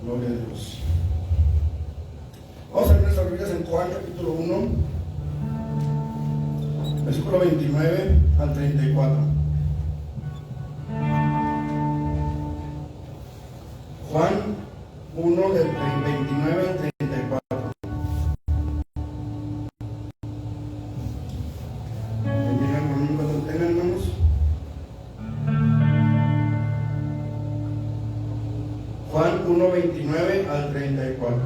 Gloria a Dios. Vamos a ver nuestras Biblias en Juan capítulo 1, versículo 29 al 34. Juan 1 del 29 al 34. ¿Me miran conmigo cuando tengan, hermanos? Juan 1, 29 al 34.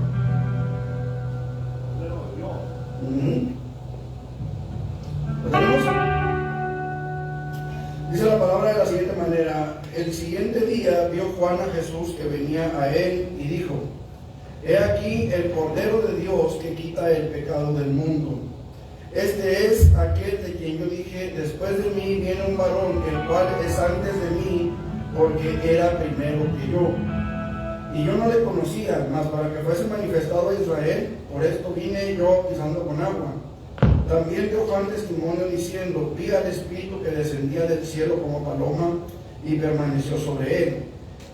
¿Lo tenemos? Dice la palabra de la siguiente manera: el siguiente día vio Juan a Jesús que venía a él y dijo: he aquí el Cordero de Dios que quita el pecado del mundo. Este es aquel de quien yo dije: después de mí viene un varón, el cual es antes de mí, porque era primero que yo. Y yo no le conocía, mas para que fuese manifestado a Israel, por esto vine yo bautizando con agua. También dio Juan testimonio diciendo: vi al Espíritu que descendía del cielo como paloma y permaneció sobre él.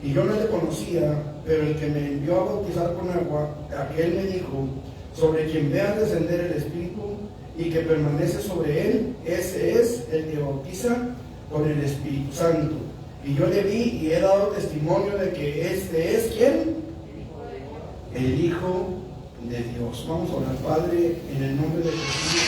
Y yo no le conocía, pero el que me envió a bautizar con agua, aquel me dijo: sobre quien vea descender el Espíritu y que permanece sobre él, ese es el que bautiza con el Espíritu Santo. Y yo le vi y he dado testimonio de que este es ¿quién? El Hijo de Dios. Vamos a orar. Padre, en el nombre de Jesús.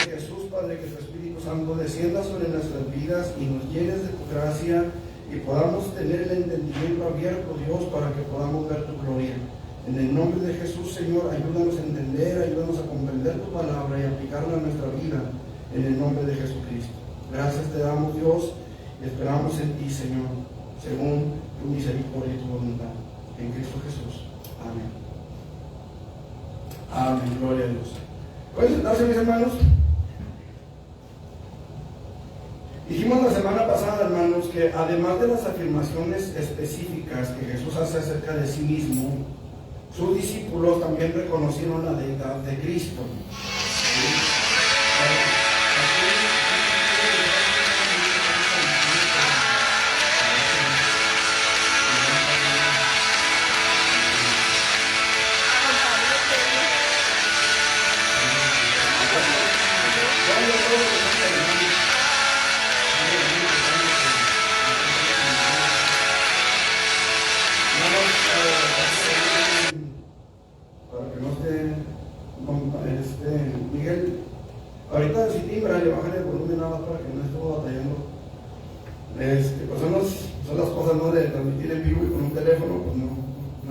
Jesús, Padre, que tu Espíritu Santo descienda sobre nuestras vidas y nos llenes de tu gracia y podamos tener el entendimiento abierto, Dios, para que podamos ver tu gloria. En el nombre de Jesús, Señor, ayúdanos a entender, ayúdanos a comprender tu palabra y aplicarla a nuestra vida, en el nombre de Jesucristo. Gracias te damos, Dios, y esperamos en ti, Señor, según tu misericordia y tu voluntad. En Cristo Jesús. Amén. Amén. Gloria a Dios. ¿Pueden sentarse, mis hermanos? Dijimos la semana pasada, hermanos, que además de las afirmaciones específicas que Jesús hace acerca de sí mismo, sus discípulos también reconocieron la deidad de Cristo. Miguel, ahorita si timbra, le bajan el volumen nada más para que no esté batallando. Pues son las cosas, ¿no?, de transmitir en vivo y con un teléfono, pues no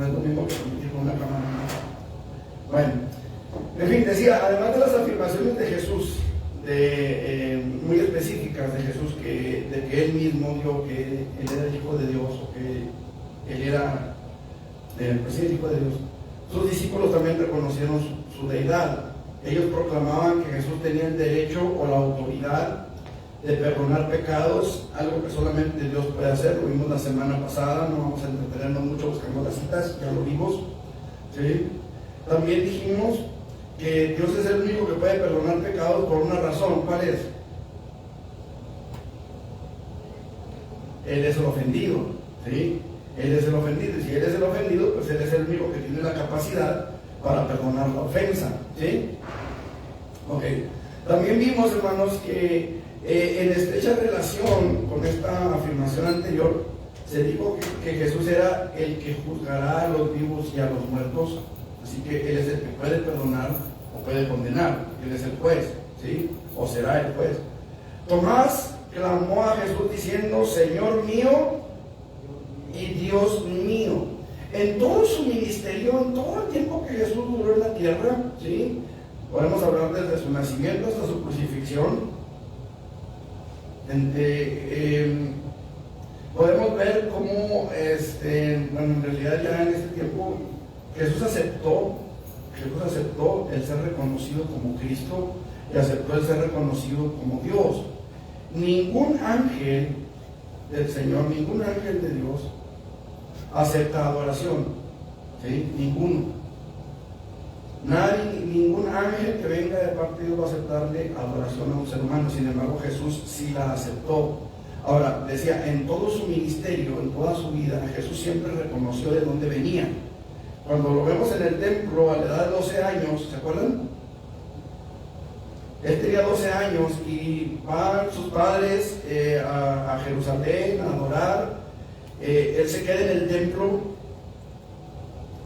es lo mismo que transmitir con una cámara, ¿no? Bueno, en fin, decía, además de las afirmaciones de Jesús, muy específicas de Jesús, de que él mismo dio que él era el Hijo de Dios, o que él era pues sí, el Hijo de Dios, sus discípulos también reconocieron su deidad. Ellos proclamaban que Jesús tenía el derecho o la autoridad de perdonar pecados, algo que solamente Dios puede hacer. Lo vimos la semana pasada, no vamos a entretenernos mucho buscando las citas, ya lo vimos, ¿sí? También dijimos que Dios es el único que puede perdonar pecados por una razón. ¿Cuál es? Él es el ofendido, ¿sí? Él es el ofendido, y si Él es el ofendido, pues Él es el único que tiene la capacidad para perdonar la ofensa, ¿sí? Ok. También vimos, hermanos, que en estrecha relación con esta afirmación anterior, se dijo que Jesús era el que juzgará a los vivos y a los muertos, así que Él es el que puede perdonar o puede condenar. Él es el juez, ¿sí? O será el juez. Tomás clamó a Jesús diciendo: Señor mío y Dios mío. En todo su ministerio, en todo el tiempo que Jesús duró en la tierra, ¿sí?, podemos hablar desde su nacimiento hasta su crucifixión, podemos ver cómo en realidad ya en este tiempo Jesús aceptó el ser reconocido como Cristo y aceptó el ser reconocido como Dios. Ningún ángel del Señor, ningún ángel de Dios acepta adoración, ¿sí? Ninguno. Nadie, ningún ángel que venga de parte de Dios va a aceptarle adoración a un ser humano. Sin embargo, Jesús sí la aceptó. Ahora, decía, en todo su ministerio, en toda su vida, Jesús siempre reconoció de dónde venía. Cuando lo vemos en el templo a la edad de 12 años, ¿se acuerdan? Él tenía 12 años y van sus padres a Jerusalén a adorar. Él se queda en el templo,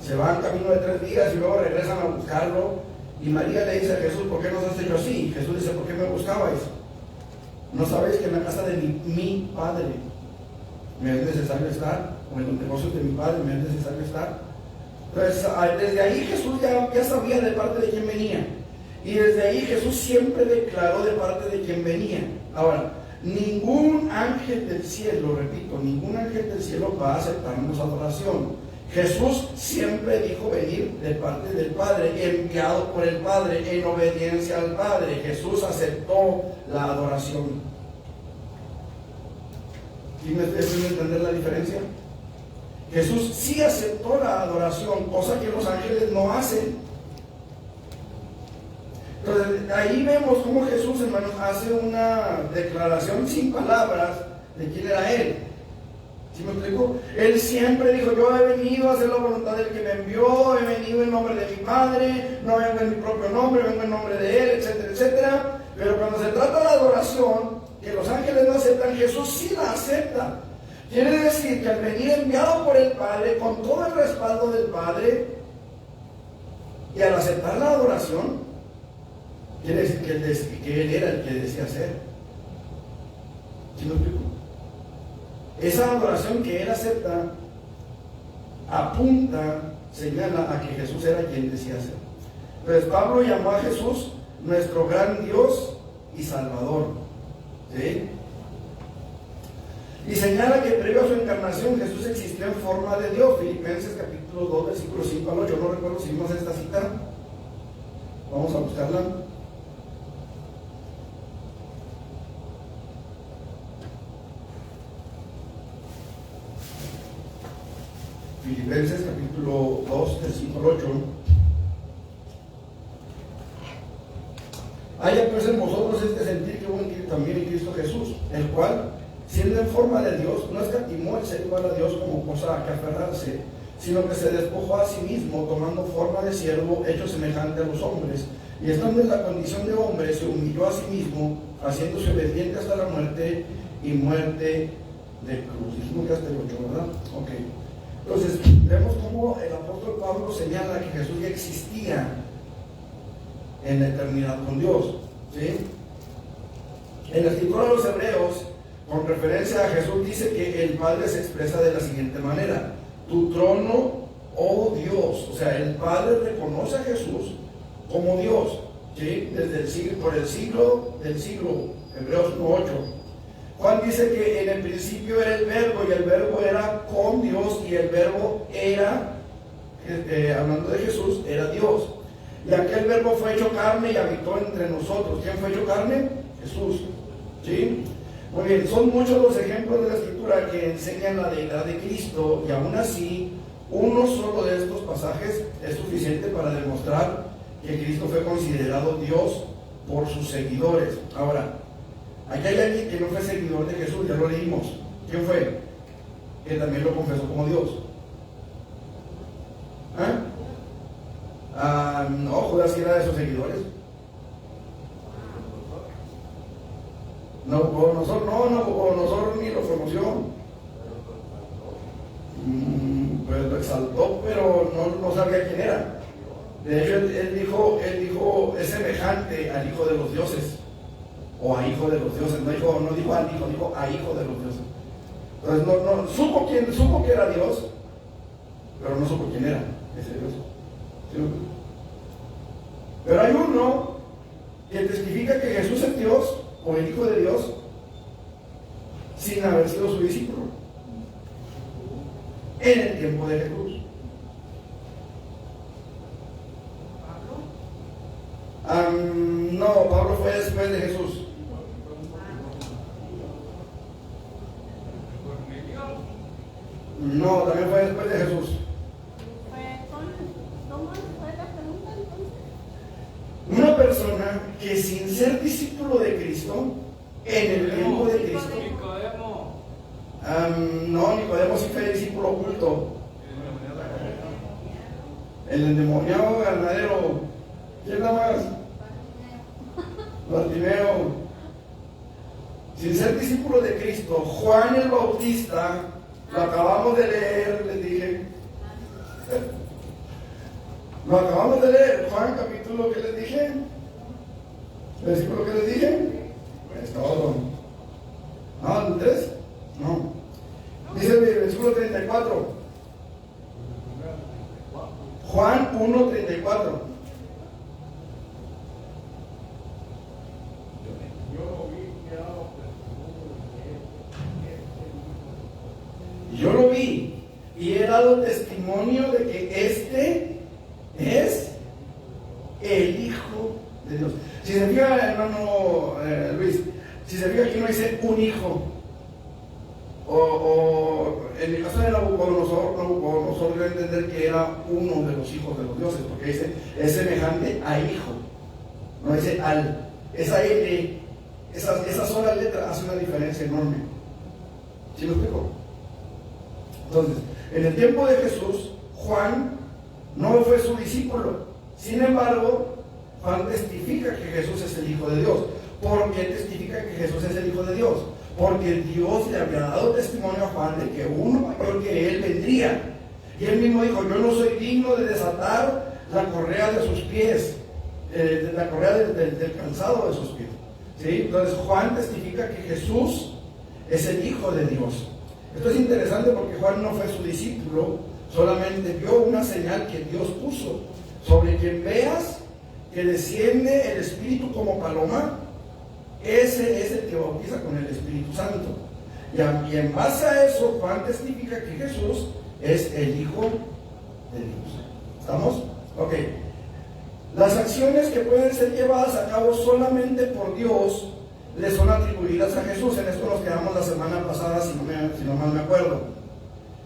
se van camino de 3 días y luego regresan a buscarlo. Y María le dice a Jesús, ¿por qué nos has hecho así? Jesús dice, ¿por qué me buscabais? ¿No sabéis que en la casa de mi padre me es necesario estar? O en los negocios de mi padre me es necesario estar. Entonces, desde ahí Jesús ya sabía de parte de quién venía. Y desde ahí Jesús siempre declaró de parte de quién venía. Ahora, ningún ángel del cielo, repito, ningún ángel del cielo va a aceptarnos adoración. Jesús siempre dijo venir de parte del Padre, enviado por el Padre, en obediencia al Padre. Jesús aceptó la adoración. ¿Sí me estoy haciendo entender la diferencia? Jesús sí aceptó la adoración, cosa que los ángeles no hacen. Entonces, ahí vemos cómo Jesús, hermanos, hace una declaración sin palabras de quién era Él. ¿Sí me explico? Él siempre dijo, yo he venido a hacer la voluntad del que me envió, he venido en nombre de mi Padre, no vengo en mi propio nombre, vengo en nombre de Él, etcétera, etcétera. Pero cuando se trata de la adoración, que los ángeles no aceptan, Jesús sí la acepta. Quiere decir que al venir enviado por el Padre, con todo el respaldo del Padre, y al aceptar la adoración, quiere decir que Él era el que decía ser. ¿Sí me explico? Esa adoración que Él acepta apunta, señala a que Jesús era quien decía ser. Entonces Pablo llamó a Jesús nuestro gran Dios y Salvador. ¿Sí? Y señala que previo a su encarnación Jesús existió en forma de Dios. Filipenses capítulo 2, versículos 5 al 8. No recuerdo si vimos esta cita. Vamos a buscarla. Filipenses capítulo 2, del 5 al 8. Haya pues en vosotros este sentir que hubo también en Cristo Jesús, el cual, siendo en forma de Dios, no escatimó el ser igual a Dios como cosa a que aferrarse, sino que se despojó a sí mismo, tomando forma de siervo, hecho semejante a los hombres, y estando en la condición de hombre, se humilló a sí mismo, haciéndose obediente hasta la muerte, y muerte de cruz. Dijimos que hasta el 8, ¿verdad? Ok. Entonces, vemos cómo el apóstol Pablo señala que Jesús ya existía en la eternidad con Dios. ¿Sí? En la escritura de los Hebreos, con referencia a Jesús, dice que el Padre se expresa de la siguiente manera: tu trono, oh Dios. O sea, el Padre reconoce a Jesús como Dios, ¿sí? Desde el siglo, por el siglo del siglo, Hebreos 1:8. Juan dice que en el principio era el verbo, y el verbo era con Dios, y el verbo era, hablando de Jesús, era Dios. Y aquel verbo fue hecho carne y habitó entre nosotros. ¿Quién fue hecho carne? Jesús. ¿Sí? Muy bien, son muchos los ejemplos de la Escritura que enseñan la deidad de Cristo, y aún así, uno solo de estos pasajes es suficiente para demostrar que Cristo fue considerado Dios por sus seguidores. Ahora, aquí hay alguien que no fue seguidor de Jesús, ya lo leímos. ¿Quién fue? Que también lo confesó como Dios. No, Judas sí era de sus seguidores. Nabucodonosor ni lo conoció. Pues lo exaltó, pero no sabía quién era. De hecho, él dijo, es semejante al Hijo de los Dioses, o a Hijo de los Dioses. No dijo al Hijo, dijo a Hijo de los Dioses. Entonces supo que era Dios, pero no supo quién era ese Dios. ¿Sí? Pero hay uno que testifica que Jesús es Dios, o el Hijo de Dios, sin haber sido su discípulo en el tiempo de Jesús. No, Pablo fue después de Jesús. No, también fue después de Jesús. ¿Cómo fue la pregunta entonces? que sin ser discípulo de Cristo, en el tiempo de Cristo, no, Nicodemo sí fue discípulo oculto. El endemoniado ganadero, ¿quién nada más? Bartimeo. Sin ser discípulo de Cristo, Juan el Bautista, lo acabamos de leer, les dije. Lo acabamos de leer, Juan capítulo que les dije. Versículo que les dije. Pues todo. ¿No? ¿El 3? No. Dice el versículo 34. Juan 1:34. Yo lo vi y he dado testimonio de que este es el Hijo de Dios. Si se fija, hermano Luis, si se fija aquí no dice un hijo. O en el caso de Nabucodonosor debe entender que era uno de los hijos de los dioses, porque dice es semejante a hijo, no dice al. Esa L, esa sola letra hace una diferencia enorme. ¿Sí me explico? Entonces, en el tiempo de Jesús, Juan no fue su discípulo. Sin embargo, Juan testifica que Jesús es el Hijo de Dios. ¿Por qué testifica que Jesús es el Hijo de Dios? Porque Dios le había dado testimonio a Juan de que uno mayor que él vendría. Y él mismo dijo, yo no soy digno de desatar la correa de sus pies, la correa del calzado de sus pies. ¿Sí? Entonces Juan testifica que Jesús es el Hijo de Dios. Esto es interesante porque Juan no fue su discípulo, solamente vio una señal que Dios puso. Sobre quien veas que desciende el Espíritu como paloma, ese es el que bautiza con el Espíritu Santo. Y en base a eso, Juan testifica que Jesús es el Hijo de Dios. ¿Estamos? Ok. Las acciones que pueden ser llevadas a cabo solamente por Dios le son atribuidas a Jesús. En esto nos quedamos la semana pasada, si no mal me acuerdo.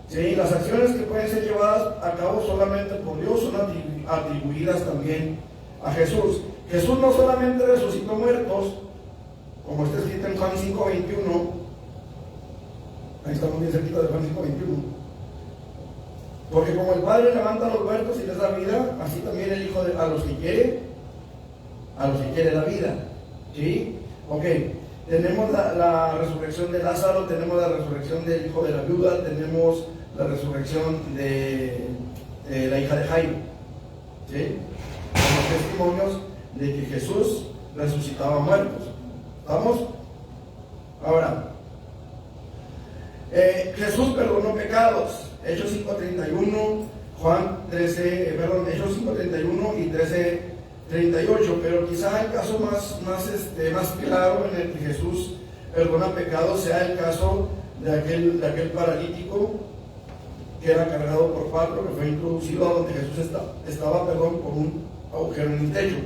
¿Sí? Las acciones que pueden ser llevadas a cabo solamente por Dios son atribuidas también a Jesús. Jesús no solamente resucitó muertos, como está escrito en Juan 5:21. Ahí estamos bien cerquita de Juan 5:21. Porque como el Padre levanta a los muertos y les da vida, así también el Hijo a los que quiere da vida. ¿Sí? Ok, tenemos la resurrección de Lázaro, tenemos la resurrección del hijo de la viuda, tenemos la resurrección de la hija de Jairo. ¿Sí? Como testimonios de que Jesús resucitaba muertos. ¿Vamos? Ahora, Jesús perdonó pecados. Hechos 5:31, Hechos 5:31 y 13:38, pero quizá el caso más claro en el que Jesús perdona pecados sea el caso de aquel paralítico que era cargado por Pablo, que fue introducido a donde Jesús estaba por un agujero en el techo.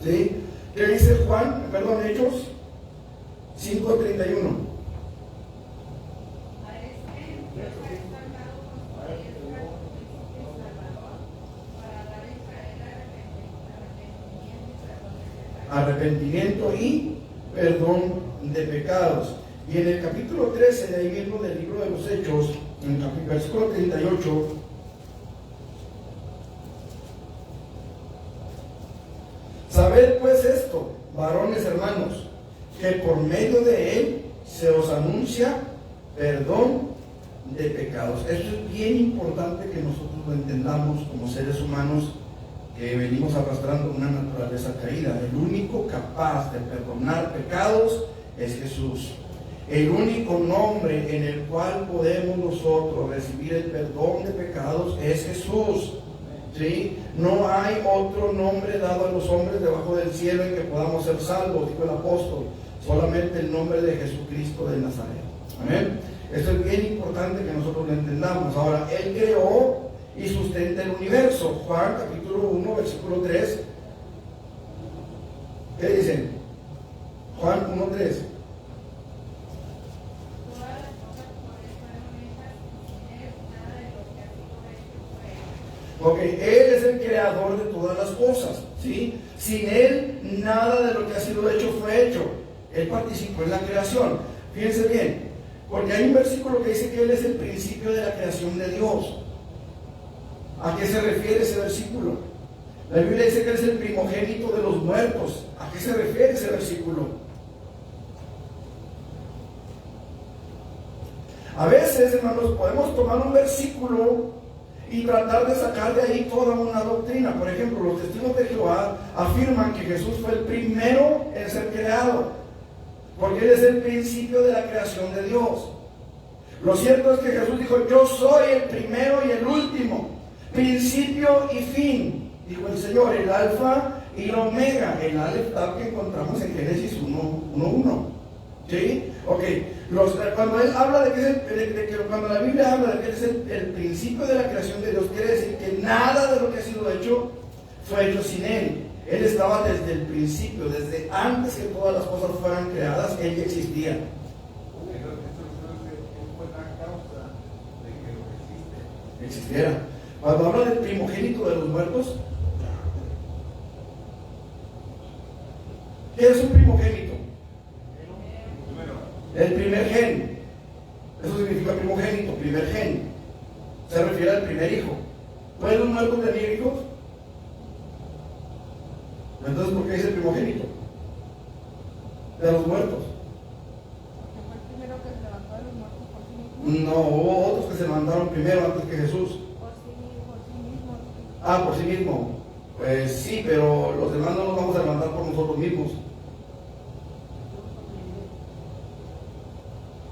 ¿Sí? ¿Qué dice Hechos 5:31? Arrepentimiento y perdón de pecados. Y en el capítulo 13 de ahí mismo del libro de los Hechos, en el versículo 38, sabed pues esto, varones hermanos, que por medio de él se os anuncia perdón de pecados. Esto es bien importante que nosotros lo entendamos como seres humanos que venimos arrastrando una naturaleza caída. El único capaz de perdonar pecados es Jesús. El único nombre en el cual podemos nosotros recibir el perdón de pecados es Jesús. ¿Sí? No hay otro nombre dado a los hombres debajo del cielo en que podamos ser salvos, dijo el apóstol. Solamente el nombre de Jesucristo de Nazaret. Amén. Esto es bien importante que nosotros lo entendamos. Ahora, Él creó y sustenta el universo. Juan capítulo 1, versículo 3. ¿Qué dicen? Juan 1:3. Ok, Él es el creador de todas las cosas. ¿sí? Sin Él, nada de lo que ha sido hecho fue hecho. Él participó en la creación. Fíjense bien, porque hay un versículo que dice que Él es el principio de la creación de Dios. ¿A qué se refiere ese versículo? La Biblia dice que Él es el primogénito de los muertos. ¿A qué se refiere ese versículo? A veces, hermanos, podemos tomar un versículo y tratar de sacar de ahí toda una doctrina. Por ejemplo, los testigos de Jehová afirman que Jesús fue el primero en ser creado, porque Él es el principio de la creación de Dios. Lo cierto es que Jesús dijo: yo soy el primero y el último, principio y fin. Dijo el Señor, el alfa y el omega, el alef tab que encontramos en Génesis 1:1. ¿Sí? Ok. Cuando él habla de que cuando la Biblia habla de que Él es el principio de la creación de Dios, quiere decir que nada de lo que ha sido hecho fue hecho sin Él. Él estaba desde el principio, desde antes que todas las cosas fueran creadas, Él ya existía. Existiera. Cuando habla del primogénito de los muertos, ¿qué es un primogénito? El primer gen. Eso significa primogénito, primer gen. Se refiere al primer hijo. ¿Pueden los muertos tener hijos? Entonces, ¿por qué dice primogénito? De los muertos. Porque fue el primero que se levantó de los muertos por sí mismo. No, hubo otros que se levantaron primero antes que Jesús. Por sí mismo. Ah, por sí mismo. Pues sí, pero los demás no nos vamos a levantar por nosotros mismos.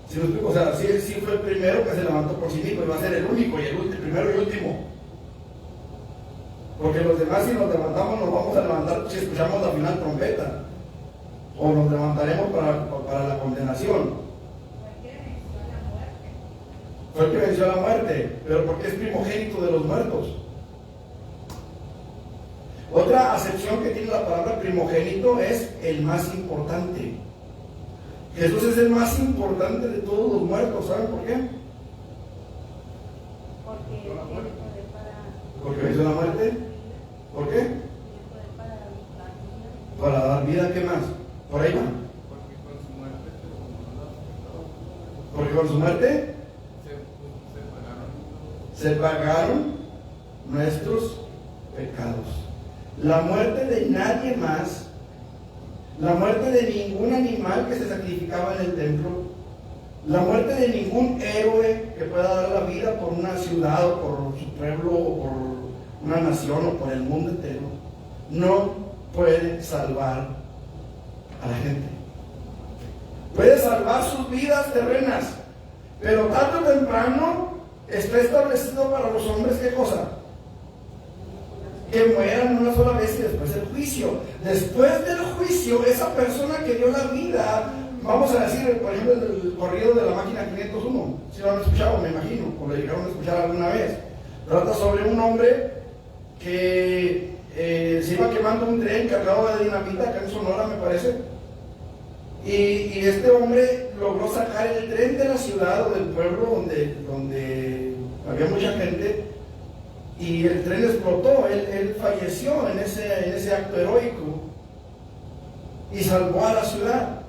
¿Sí me explico? O sea, sí fue el primero que se levantó por sí mismo y va a ser el único y el primero y último. Porque los demás, si nos levantamos, nos vamos a levantar si escuchamos la final trompeta. O nos levantaremos para la condenación. Fue el que venció a la muerte, pero porque es primogénito de los muertos. Otra acepción que tiene la palabra primogénito es el más importante. Jesús es el más importante de todos los muertos. ¿Saben por qué? Porque tiene poder para... Porque venció la muerte. ¿Por qué? Tiene poder para dar vida. Para dar vida. ¿Qué más? Por ahí va. Porque con su muerte se pagaron nuestros pecados. La muerte de nadie más, la muerte de ningún animal que se sacrificaba en el templo, la muerte de ningún héroe que pueda dar la vida por una ciudad o por su pueblo o por una nación o por el mundo entero, no puede salvar a la gente. Puede salvar sus vidas terrenas, pero tarde o temprano está establecido para los hombres, ¿qué cosa? Que mueran una sola vez y después el juicio. Después del juicio, esa persona que dio la vida, vamos a decir, por ejemplo, el corrido de la máquina 501, si lo han escuchado, me imagino, o lo llegaron a escuchar alguna vez. Trata sobre un hombre que se iba quemando un tren cargado de dinamita, acá en Sonora me parece, y este hombre logró sacar el tren de la ciudad o del pueblo donde había mucha gente, y el tren explotó. Él falleció en ese acto heroico y salvó a la ciudad.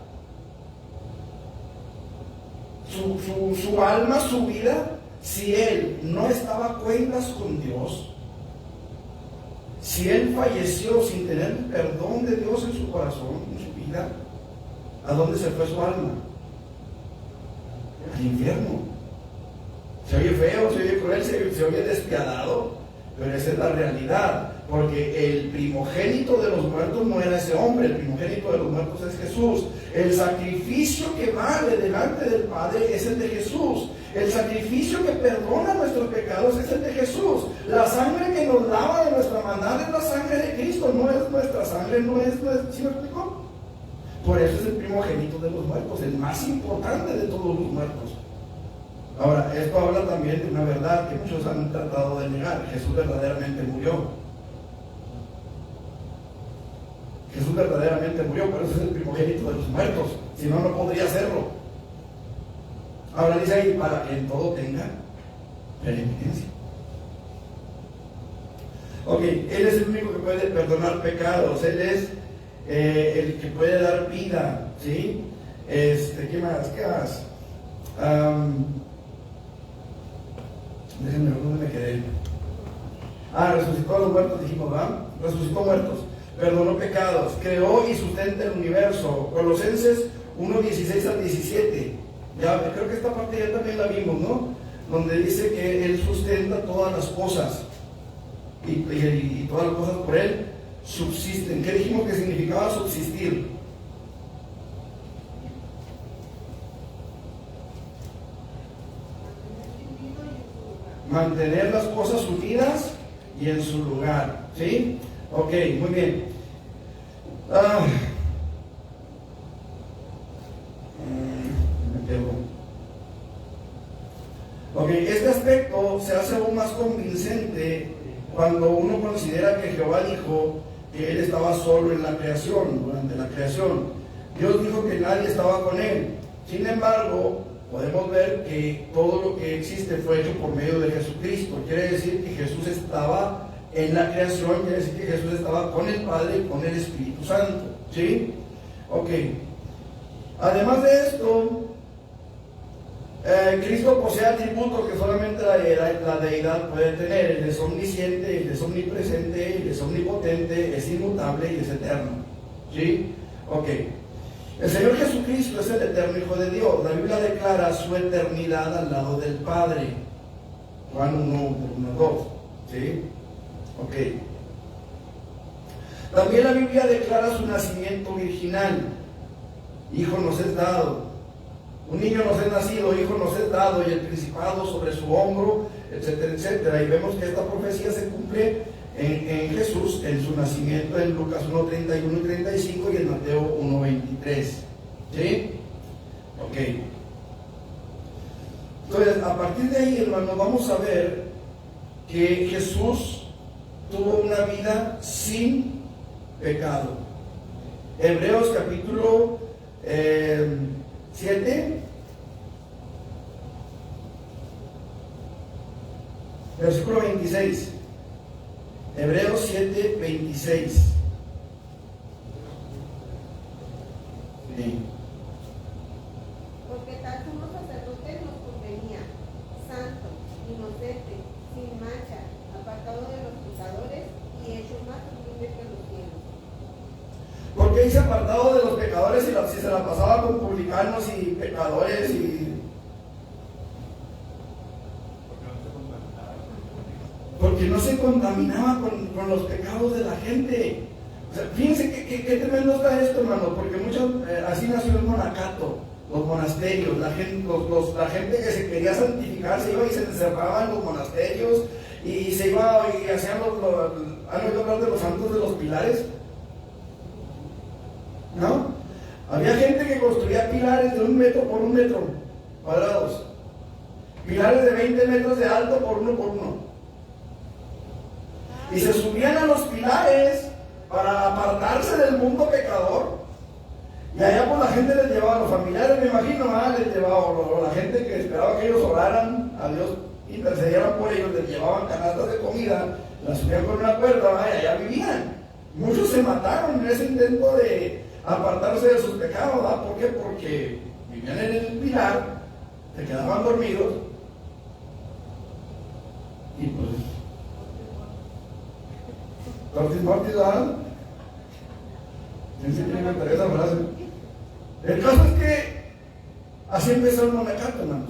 Su alma, su vida, si él no estaba a cuentas con Dios, si él falleció sin tener el perdón de Dios en su corazón, en su vida, ¿a dónde se fue su alma? Al infierno. Se oye feo, se oye cruel, se oye despiadado, pero esa es la realidad, porque el primogénito de los muertos no era ese hombre, el primogénito de los muertos es Jesús. El sacrificio que vale delante del Padre es el de Jesús. El sacrificio que perdona nuestros pecados es el de Jesús. La sangre que nos lava de nuestra maldad es la sangre de Cristo, no es nuestra sangre, no es nuestra... ¿Sí me explicó? Por eso es el primogénito de los muertos, el más importante de todos los muertos. Ahora, esto habla también de una verdad que muchos han tratado de negar. Jesús verdaderamente murió. Jesús verdaderamente murió, por eso es el primogénito de los muertos. Si no, no podría hacerlo. Ahora dice ahí, para que en todo tenga preeminencia. Ok, Él es el único que puede perdonar pecados. Él es el que puede dar vida, ¿sí? ¿Qué más? ¿Qué más? Déjenme ver dónde me quedé. Resucitó a los muertos, dijimos, ¿verdad? Resucitó muertos, perdonó pecados, creó y sustenta el universo. Colosenses 1:16 al 17. Ya, creo que esta parte ya también la vimos, ¿no? Donde dice que Él sustenta todas las cosas y todas las cosas por Él subsisten. ¿Qué dijimos que significaba subsistir? Mantener las cosas unidas y en su lugar, ¿sí? Ok, muy bien. Me pego. Ok, este aspecto se hace aún más convincente cuando uno considera que Jehová dijo que Él estaba solo en la creación, durante la creación. Dios dijo que nadie estaba con Él. Sin embargo, podemos ver que todo lo que existe fue hecho por medio de Jesucristo. Quiere decir que Jesús estaba en la creación, quiere decir que Jesús estaba con el Padre y con el Espíritu Santo, ¿sí? Ok. Además de esto, Cristo posee atributos que solamente la deidad puede tener. Él es omnisciente, Él es omnipresente, Él es omnipotente, es inmutable y es eterno, ¿sí? Ok. El Señor Jesucristo es el eterno Hijo de Dios. La Biblia declara su eternidad al lado del Padre. Juan 1:2, ¿sí? Ok. También la Biblia declara su nacimiento virginal. Hijo nos es dado. Un niño nos es nacido, hijo nos es dado, y el principado sobre su hombro, etcétera, etcétera. Y vemos que esta profecía se cumple en Jesús, en su nacimiento, en Lucas 1:31 y 35 y en Mateo 1:23. ¿Sí? Ok. Entonces, a partir de ahí, hermanos, vamos a ver que Jesús tuvo una vida sin pecado. Hebreos capítulo 7, versículo 26. Hebreos 7:26. Sí. Porque tal sumo sacerdote nos convenía, santo, inocente, sin mancha, apartado de los pecadores y hecho más humilde que los cielos. ¿Por qué dice apartado de los pecadores si se la pasaba con publicanos y pecadores y... Porque no se contaminaba con los pecados de la gente. O sea, fíjense qué tremendo está esto, hermano, porque así nació el monacato, los monasterios, la gente que se quería santificar se iba y se encerraba en los monasterios y se iba y hacían ¿han oído hablar de los santos de los pilares? ¿No? Había gente que construía pilares de 1 metro por 1 metro cuadrados, pilares de 20 metros de alto por 1 por 1. Y se subían a los pilares para apartarse del mundo pecador. Y allá pues la gente les llevaba, los familiares me imagino, les llevaba, o la gente que esperaba que ellos oraran a Dios, intercedieran por ellos, les llevaban canastas de comida, las subían con una cuerda, y allá vivían. Muchos se mataron en ese intento de apartarse de sus pecados, ¿verdad? ¿Por qué? Porque vivían en el pilar, se quedaban dormidos y pues Tortis Mortis, ¿verdad? Siempre me interesa esa frase. El caso es que así empezó el monacato, hermanos,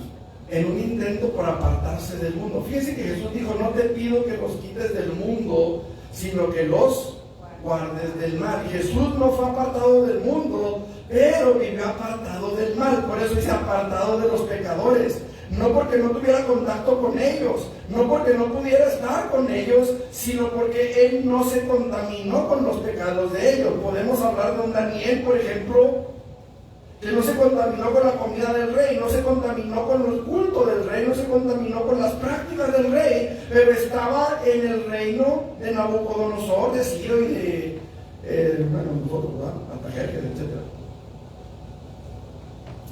en un intento por apartarse del mundo. Fíjense que Jesús dijo: no te pido que los quites del mundo, sino que los guardes del mal. Jesús no fue apartado del mundo, pero vivió apartado del mal. Por eso dice apartado de los pecadores. No porque no tuviera contacto con ellos, no porque no pudiera estar con ellos, sino porque Él no se contaminó con los pecados de ellos. Podemos hablar de un Daniel, por ejemplo, que no se contaminó con la comida del rey, no se contaminó con los cultos del rey, no se contaminó con las prácticas del rey, pero estaba en el reino de Nabucodonosor, de Ciro y de, nosotros, ¿verdad? Artajerjes, etc.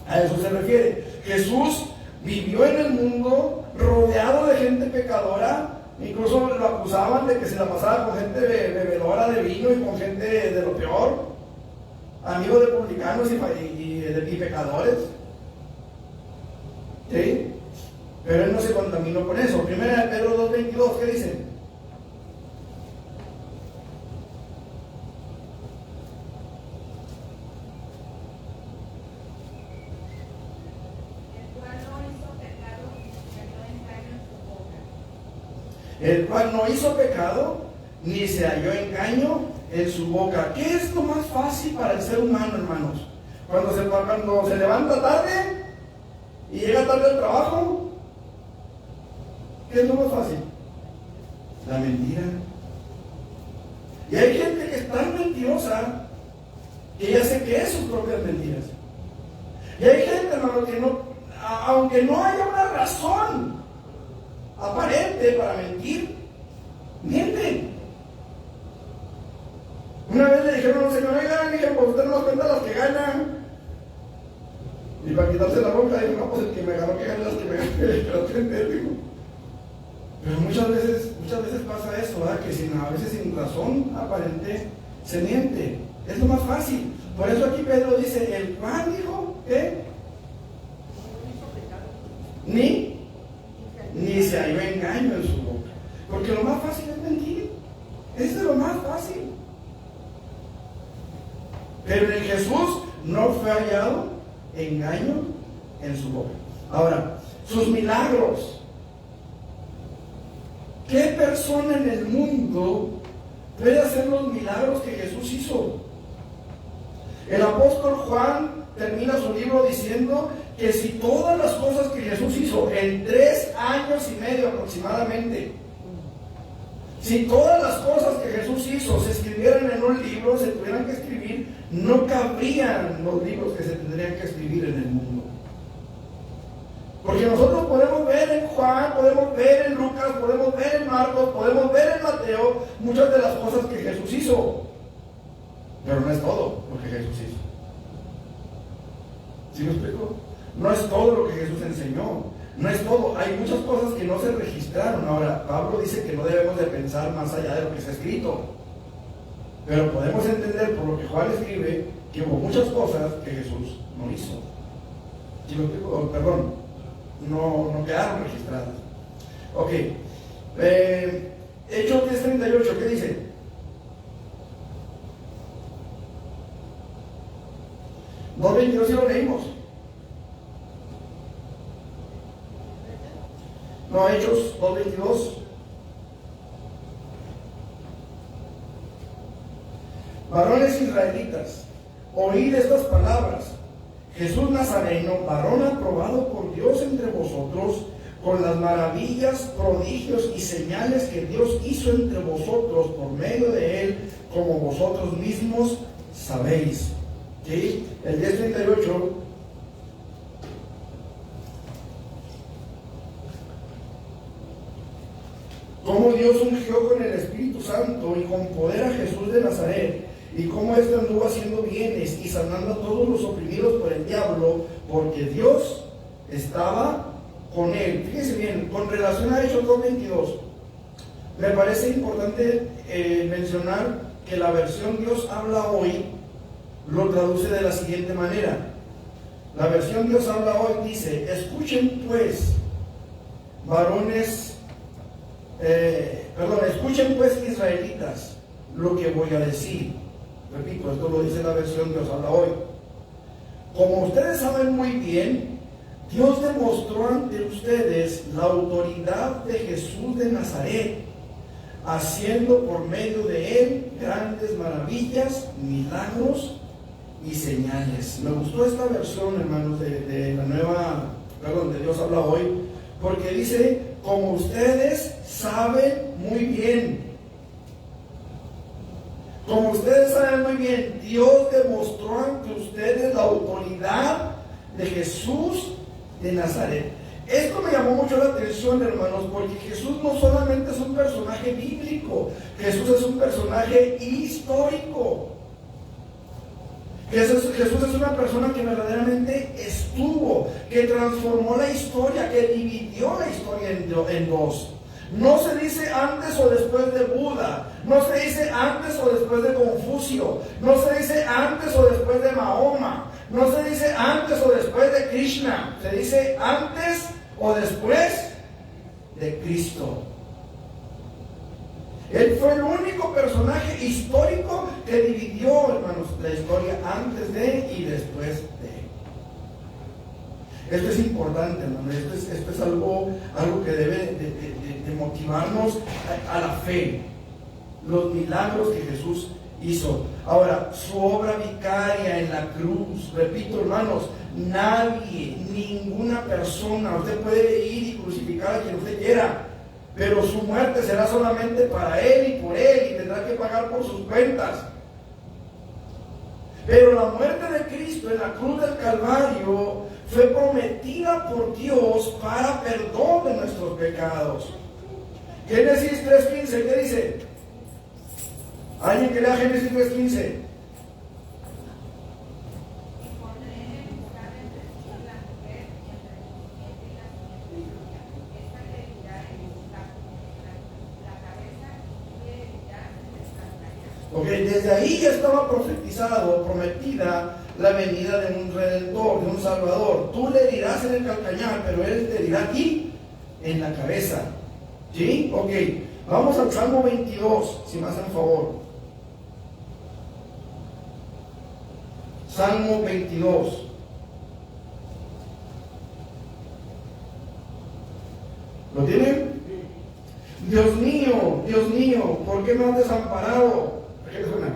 A eso se refiere. Jesús vivió en el mundo rodeado de gente pecadora, Incluso lo acusaban de que se la pasaba con gente bebedora de vino y con gente de lo peor, amigo de publicanos y pecadores. ¿Sí? Pero él no se contaminó con eso. Primera de Pedro 2:22, ¿qué dice? El cual no hizo pecado, ni se halló engaño en su boca. ¿Qué es lo más fácil para el ser humano, hermanos? Cuando se levanta tarde y llega tarde al trabajo, ¿qué es lo más fácil? La mentira. Y hay gente que es tan mentirosa que ya se cree sus propias mentiras. Y hay gente, hermano, que no, aunque no haya una razón aparente para mentir, mienten. Una vez le dijeron al señor, oiga, pues usted no nos cuenta las que ganan. Y para quitarse la boca, dijo, no, pues el que me ganó que gane las que me ganan. Pero muchas veces pasa eso, ¿verdad? Que a veces sin razón aparente se miente. Es lo más fácil. Por eso aquí Pedro dice, el cual dijo, ¿qué? Ni se halló engaño en su boca. Porque lo más fácil es mentir. Es de lo más fácil. Pero en Jesús no fue hallado engaño en su boca. Ahora, sus milagros. ¿Qué persona en el mundo puede hacer los milagros que Jesús hizo? El apóstol Juan termina su libro diciendo que si todas las cosas que Jesús hizo en 3 años y medio aproximadamente, si todas las cosas que Jesús hizo se escribieran en un libro, se tuvieran que escribir, no cabrían los libros que se tendrían que escribir en el mundo. Porque nosotros podemos ver en Juan, podemos ver en Lucas, podemos ver en Marcos, podemos ver en Mateo muchas de las cosas que Jesús hizo. Pero no es todo lo que Jesús hizo. ¿Sí me explico? No es todo lo que Jesús enseñó. No es todo. Hay muchas cosas que no se registraron. Ahora, Pablo dice que no debemos de pensar más allá de lo que está escrito. Pero podemos entender por lo que Juan escribe que hubo muchas cosas que Jesús no hizo. ¿Sí me explico? Perdón. No quedaron registradas. Ok. Hechos 10:38, ¿qué dice? No, 22 sí lo leímos. No, Hechos 2:22. Varones israelitas, oíd estas palabras. Jesús Nazareno, varón aprobado por Dios entre vosotros, con las maravillas, prodigios y señales que Dios hizo entre vosotros por medio de él, como vosotros mismos sabéis. ¿Sí? El 10:38. Cómo Dios ungió con el Espíritu Santo y con poder a Jesús de Nazaret, y cómo éste anduvo haciendo bienes y sanando a todos los oprimidos por el diablo, porque Dios estaba con él. Fíjense bien, con relación a Hechos 2:22, me parece importante mencionar que la versión Dios habla hoy lo traduce de la siguiente manera. La versión Dios habla hoy dice: escuchen pues, escuchen pues, israelitas, lo que voy a decir. Repito, esto lo dice la versión Dios habla hoy. Como ustedes saben muy bien, Dios demostró ante ustedes la autoridad de Jesús de Nazaret, haciendo por medio de él grandes maravillas, milagros y señales. Me gustó esta versión, hermanos, de la nueva, de Dios habla hoy, porque dice: como ustedes saben muy bien. Como ustedes saben muy bien, Dios demostró ante ustedes la autoridad de Jesús de Nazaret. Esto me llamó mucho la atención, hermanos, porque Jesús no solamente es un personaje bíblico, Jesús es un personaje histórico. Jesús es una persona que verdaderamente estuvo, que transformó la historia, que dividió la historia en dos. No se dice antes o después de Buda. No se dice antes o después de Confucio. No se dice antes o después de Mahoma. No se dice antes o después de Krishna. Se dice antes o después de Cristo. Él fue el único personaje histórico que dividió, hermanos, la historia antes de y después de. Esto es importante, hermano. Esto es algo que debe de motivarnos a la fe. Los milagros que Jesús hizo. Ahora, su obra vicaria en la cruz. Repito, hermanos, nadie, ninguna persona, usted puede ir y crucificar a quien usted quiera, pero su muerte será solamente para él y por él, y tendrá que pagar por sus cuentas. Pero la muerte de Cristo en la cruz del Calvario fue prometida por Dios para perdón de nuestros pecados. Génesis 3:15, ¿qué dice? ¿Alguien que lea Génesis 3:15? Ok, desde ahí ya estaba profetizado, prometida la venida de un redentor, de un salvador. Tú le herirás en el calcañar, pero él te herirá a ti en la cabeza. ¿Sí? Ok, vamos al Salmo 22, si me hacen favor. Salmo 22. ¿Lo tienen? Dios mío, ¿por qué me has desamparado? ¿Qué suena?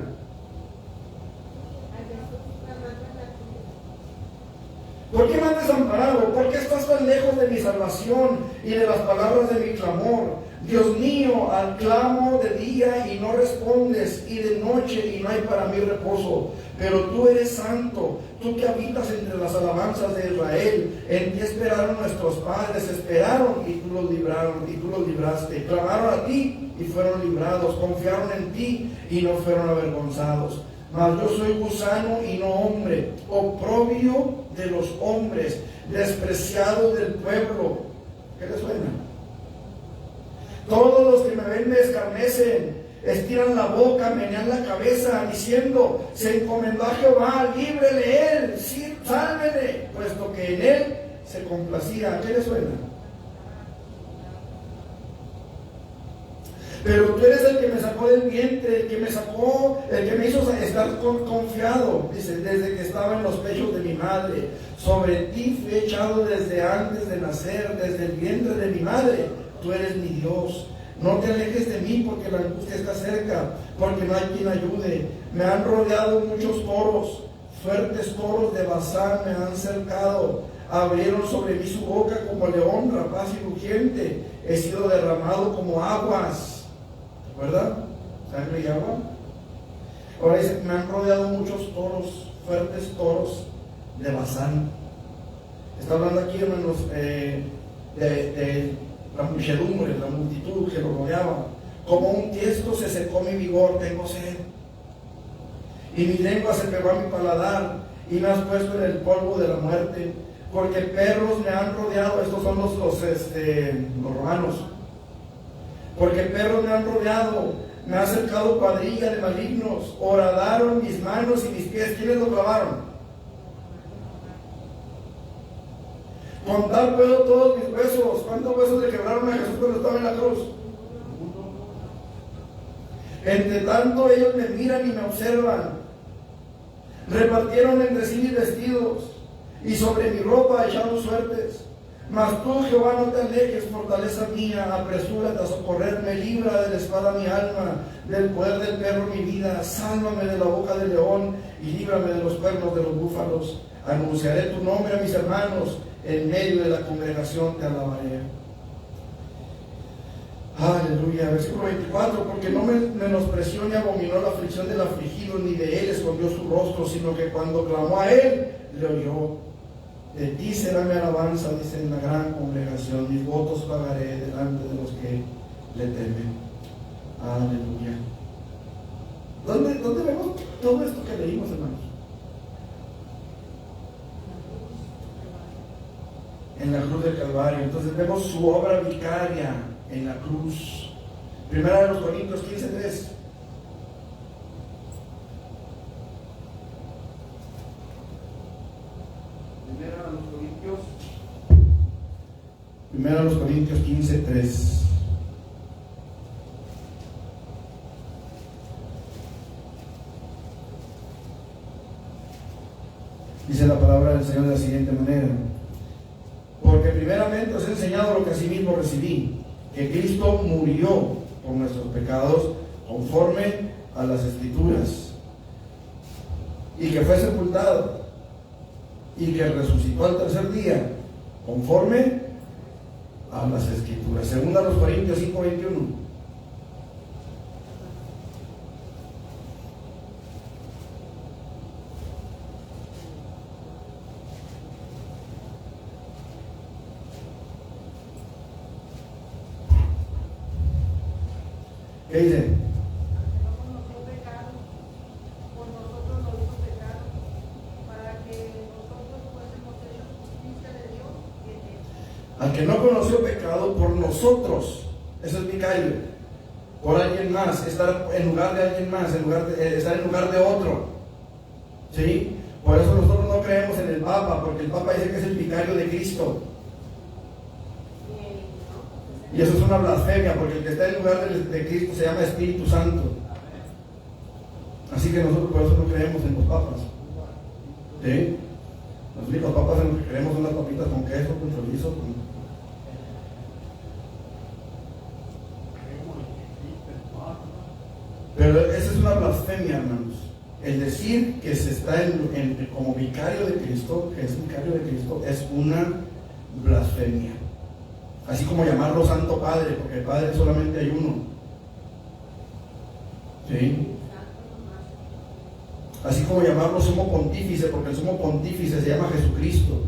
¿Por qué me has desamparado? ¿Por qué estás tan lejos de mi salvación y de las palabras de mi clamor? Dios mío, al clamo de día y no respondes, y de noche y no hay para mí reposo. Pero tú eres santo, tú que habitas entre las alabanzas de Israel. En ti esperaron nuestros padres, esperaron y tú los libraste. Clamaron a ti y fueron librados, confiaron en ti y no fueron avergonzados. Mas yo soy gusano y no hombre, oprobio de los hombres, despreciado del pueblo. ¿Qué les suena? Todos los que me ven me escarnecen, estiran la boca, menean la cabeza, diciendo: se encomendó a Jehová, líbrele él, sí, sálvele, puesto que en él se complacía. ¿Qué les suena? Pero tú eres el que me sacó del vientre, el que me hizo estar confiado, dice, desde que estaba en los pechos de mi madre. Sobre ti fui echado desde antes de nacer, desde el vientre de mi madre. Tú eres mi Dios. No te alejes de mí, porque la angustia está cerca, porque no hay quien ayude. Me han rodeado muchos toros, fuertes toros de Basán me han cercado. Abrieron sobre mí su boca como león, rapaz y rugiente. He sido derramado como aguas. ¿Verdad? ¿Sangre y agua? Ahora dice: me han rodeado muchos toros, fuertes toros de Basán. Está hablando aquí, hermanos, de la muchedumbre, la multitud que lo rodeaba. Como un tiesto se secó mi vigor, tengo sed. Y mi lengua se pegó a mi paladar, y me has puesto en el polvo de la muerte. Porque perros me han rodeado, estos son los romanos. Porque perros me han rodeado, me ha acercado cuadrilla de malignos, horadaron mis manos y mis pies. ¿Quiénes lo clavaron? Contar puedo todos mis huesos. ¿Cuántos huesos le quebraron a Jesús cuando estaba en la cruz? Entre tanto ellos me miran y me observan. Repartieron entre sí mis vestidos, y sobre mi ropa echaron suertes. Mas tú, Jehová, no te alejes, fortaleza mía, apresúrate a socorrerme, libra de la espada mi alma, del poder del perro mi vida, sálvame de la boca del león y líbrame de los cuernos de los búfalos. Anunciaré tu nombre a mis hermanos, en medio de la congregación te alabaré. Aleluya. Versículo 24: porque no menospreció ni abominó la aflicción del afligido, ni de él escondió su rostro, sino que cuando clamó a él, le oyó. De ti será mi alabanza, dice en la gran congregación, mis votos pagaré delante de los que le temen. Aleluya. ¿Dónde vemos todo esto que leímos, hermanos? En la cruz del Calvario. Entonces vemos su obra vicaria en la cruz. Primera de los Corintios 15:3. Primera de los Corintios 15:3. Dice la palabra del Señor de la siguiente manera: porque primeramente os he enseñado lo que asimismo recibí, que Cristo murió por nuestros pecados conforme a las Escrituras, y que fue sepultado, y que resucitó al tercer día conforme a las Escrituras. Segunda a los Corintios 5:21. ¿Qué dice? Que no conoció pecado, por nosotros lo hizo pecado, para que nosotros fuésemos hechos justicia de Dios en él. Al que no conoció pecado, por nosotros, eso es vicario, por alguien más, estar en lugar de alguien más, estar en lugar de otro. ¿Sí? Por eso nosotros no creemos en el Papa, porque el Papa dice que es el vicario de Cristo. Y eso es una blasfemia, porque el que está en lugar de Cristo se llama Espíritu Santo. Así que nosotros por eso no creemos en los papas. ¿Sí? Los únicos papas en los que creemos son las papitas con queso, con chorizo, Pero esa es una blasfemia, hermanos. El decir que se está como vicario de Cristo, que es vicario de Cristo, es una blasfemia. Así como llamarlo Santo Padre, porque el Padre solamente hay uno. ¿Sí? Así como llamarlo Sumo Pontífice, porque el Sumo Pontífice se llama Jesucristo.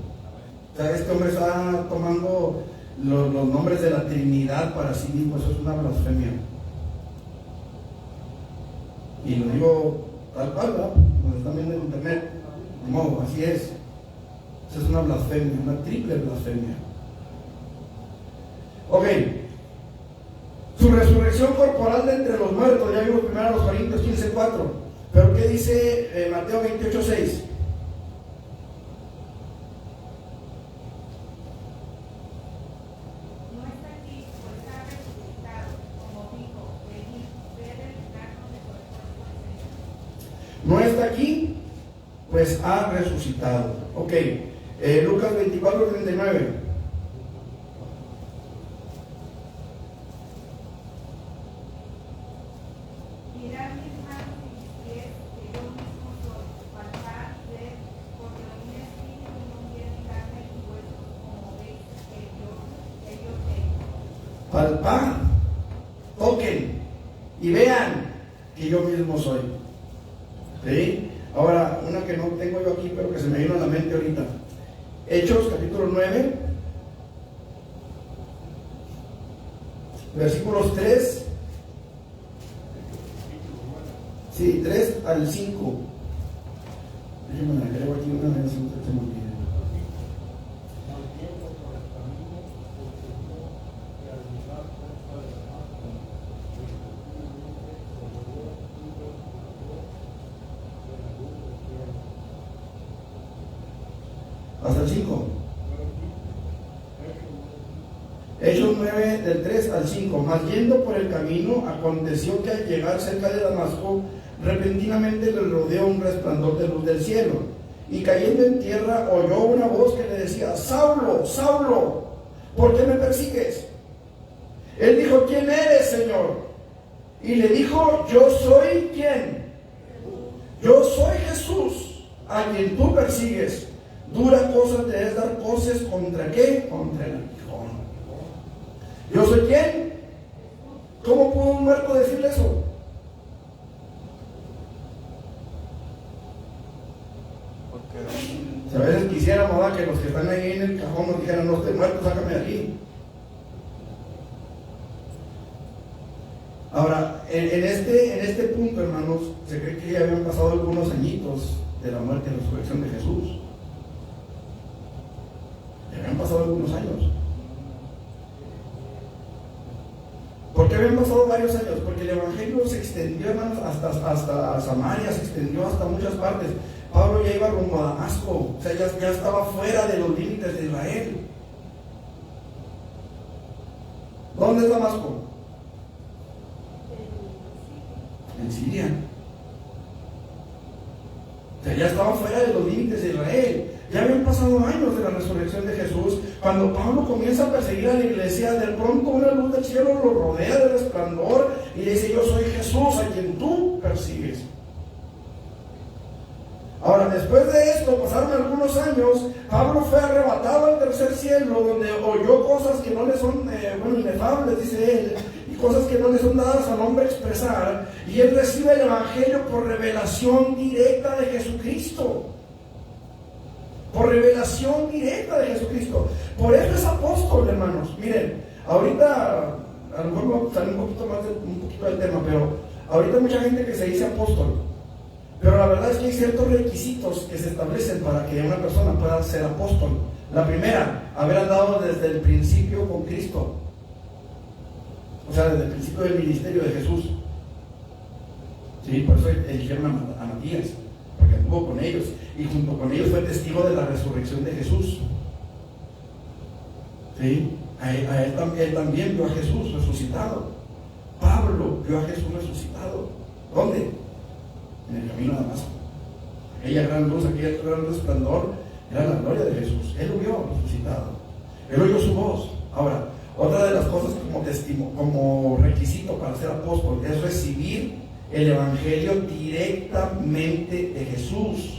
O sea, este hombre está tomando los nombres de la Trinidad para sí mismo. Eso es una blasfemia. Y lo digo tal cual, ¿verdad? Nos están viendo en internet. No, así es. Esa es una blasfemia, una triple blasfemia. Ok, su resurrección corporal de entre los muertos, ya vimos primero a los Corintios 15:4, pero ¿qué dice Mateo 28:6? No está aquí, pues ha resucitado, como dijo, venid, ved el milagro de vuestro Señor. No está aquí, pues ha resucitado. Ok, Lucas 24:39. Mirad mis manos y mis pies, que yo mismo soy, palpad y ved, porque en mi espíritu no tiene carne y huesos, como veis que yo tengo. Palpad, toquen y vean que yo mismo soy. ¿Sí? Ahora, una que no tengo yo aquí, pero que se me vino a la mente ahorita. Hechos, capítulo 9, versículos 3. Sí, 3 al 5. Déjenme la agrego aquí una vez, antes que se me olvide. Hasta el 5. Hechos 9, del 3 al 5. Mas yendo por el camino, aconteció que al llegar cerca de Damasco, repentinamente le rodeó un resplandor de luz del cielo, y cayendo en tierra oyó una voz que le decía: Saulo, Saulo, ¿por qué me persigues? Él dijo: ¿quién eres, Señor? Y le dijo: yo soy ¿quién? Yo soy Jesús, a quien tú persigues. Dura cosa te es dar voces contra ¿qué? Contra el aguijón. ¿Yo soy quién? ¿Cómo pudo un muerto decirle eso? Si a veces quisiéramos, ¿verdad?, que los que están ahí en el cajón nos dijeran: no estoy muerto, sácame de aquí. Ahora, en este punto, hermanos, se cree que ya habían pasado algunos añitos de la muerte y resurrección de Jesús. Ya habían pasado algunos años. habían pasado varios años, porque el evangelio se extendió, hermanos, hasta Samaria, se extendió hasta muchas partes. Pablo ya iba rumbo a Damasco, o sea, ya estaba fuera de los límites de Israel. ¿Dónde es Damasco? En Siria. O sea, ya estaba fuera de los límites de Israel. Ya habían pasado años de la resurrección de Jesús. Cuando Pablo comienza a perseguir a la iglesia, de pronto una luz del cielo lo rodea de resplandor y le dice: yo soy Jesús a quien tú persigues. Ahora, después de esto, pasaron algunos años. Pablo fue arrebatado al tercer cielo, donde oyó cosas que no le son, inefables, dice él, y cosas que no le son dadas al hombre expresar, y él recibe el evangelio por revelación directa de Jesucristo. Por revelación directa de Jesucristo. Por eso es apóstol, hermanos. Miren, ahorita, a lo mejor vamos a salir un poquito del tema, pero ahorita hay mucha gente que se dice apóstol. Pero la verdad es que hay ciertos requisitos que se establecen para que una persona pueda ser apóstol. La primera, haber andado desde el principio con Cristo. O sea, desde el principio del ministerio de Jesús. Sí, por eso eligieron a Matías, porque anduvo con ellos. Y junto con ellos fue testigo de la resurrección de Jesús. ¿Sí? Él también vio a Jesús resucitado. Pablo vio a Jesús resucitado. ¿Dónde? En el camino de Damasco. Aquella gran luz, aquel gran resplandor, era la gloria de Jesús. Él lo vio resucitado. Él oyó su voz. Ahora, otra de las cosas como requisito para ser apóstol es recibir el evangelio directamente de Jesús.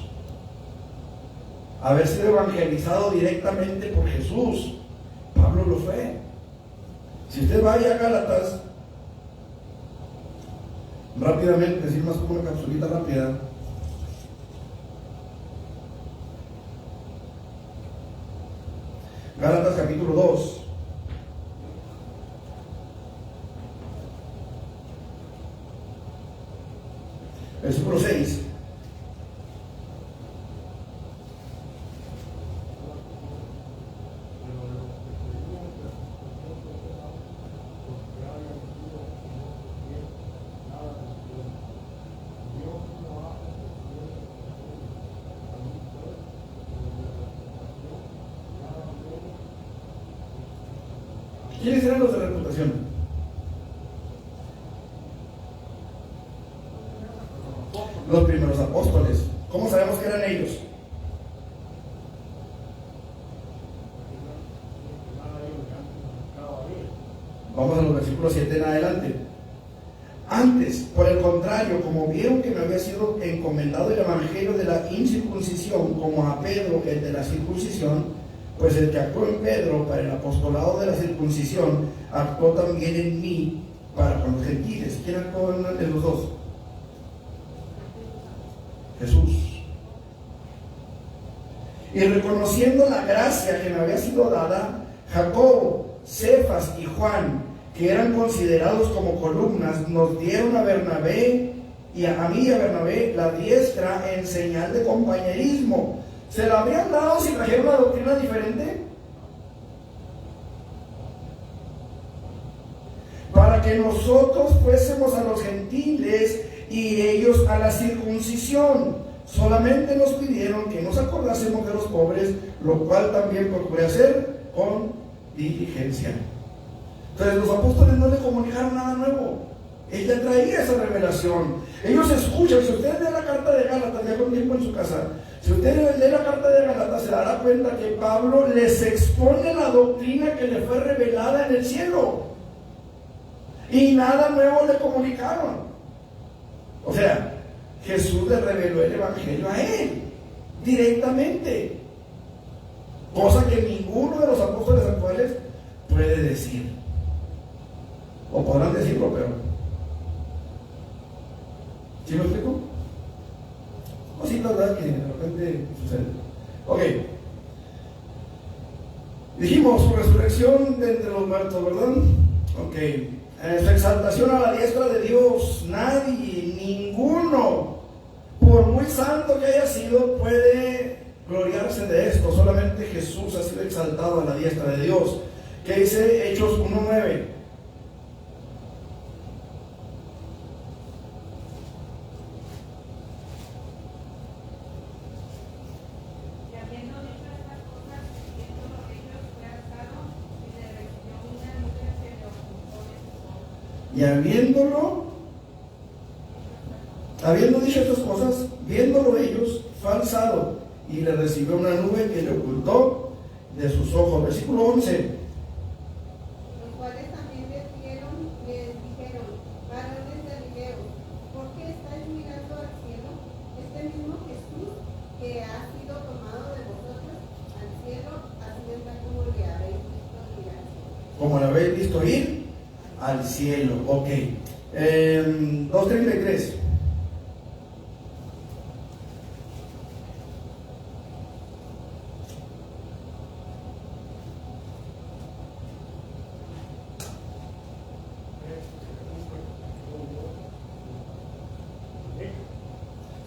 Haber sido evangelizado directamente por Jesús. Pablo lo fue. Si usted vaya a Gálatas, rápidamente, decir más como una capsulita rápida. Gálatas capítulo 2. Versículo 6. ¿Quiénes eran los de reputación? Los primeros apóstoles. ¿Cómo sabemos que eran ellos? Vamos a los versículos 7 en adelante. Antes, por el contrario, como vieron que me había sido encomendado el evangelio de la incircuncisión, como a Pedro el de la circuncisión, pues el que actuó en Pedro para el apostolado de la circuncisión, actuó también en mí para con los gentiles. ¿Quién actuó en los dos? Jesús. Y reconociendo la gracia que me había sido dada, Jacobo, Cefas y Juan, que eran considerados como columnas, nos dieron a Bernabé y a mí y a Bernabé la diestra en señal de compañerismo. ¿Se la habrían dado si trajeron una doctrina diferente? Para que nosotros fuésemos a los gentiles y ellos a la circuncisión. Solamente nos pidieron que nos acordásemos de los pobres, lo cual también procuré hacer con diligencia. Entonces los apóstoles no le comunicaron nada nuevo. Ella traía esa revelación. Ellos escuchan. Si usted lee la carta de Gálatas, ya con tiempo en su casa, si usted lee la carta de Gálatas, se dará cuenta que Pablo les expone la doctrina que le fue revelada en el cielo. Y nada nuevo le comunicaron. O sea, Jesús le reveló el evangelio a él, directamente. Cosa que ninguno de los apóstoles actuales puede decir. O podrán decirlo, pero ¿sí me explico? Cositas, ¿verdad?, que de repente suceden. Ok. Dijimos su resurrección de entre los muertos, ¿verdad? Ok. Su exaltación a la diestra de Dios. Nadie, ninguno, por muy santo que haya sido, puede gloriarse de esto. Solamente Jesús ha sido exaltado a la diestra de Dios. ¿Qué dice Hechos 1:9? Y habiendo dicho estas cosas, viéndolo ellos, fue alzado y le recibió una nube que le ocultó de sus ojos. Versículo 11. Los cuales también les dijeron, varones galileos, ¿por qué estáis mirando al cielo? Este mismo Jesús que ha sido tomado de vosotros al cielo, así está como le habéis visto ir al cielo. Como lo habéis visto ir al cielo. Ok. 2:33.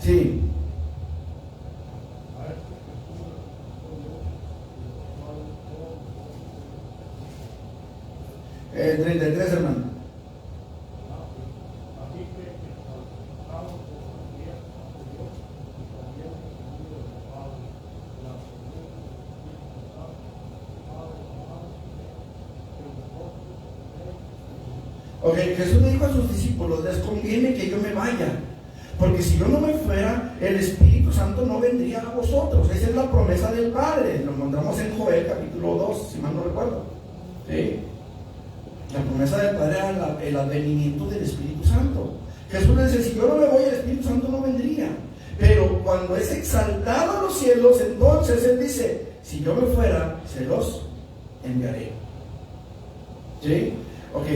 Sí. 33, hermano. Ok, Jesús le dijo a sus discípulos, les conviene que yo me vaya, porque si yo no me fuera, el Espíritu Santo no vendría a vosotros. Esa es la promesa del Padre. Lo encontramos en Joel capítulo 2, si mal no recuerdo. ¿Sí? La promesa del Padre era el advenimiento del Espíritu Santo. Jesús le dice, si yo no me voy, el Espíritu Santo no vendría. Pero cuando es exaltado a los cielos, entonces Él dice, si yo me fuera, se los enviaré. ¿Sí? Ok.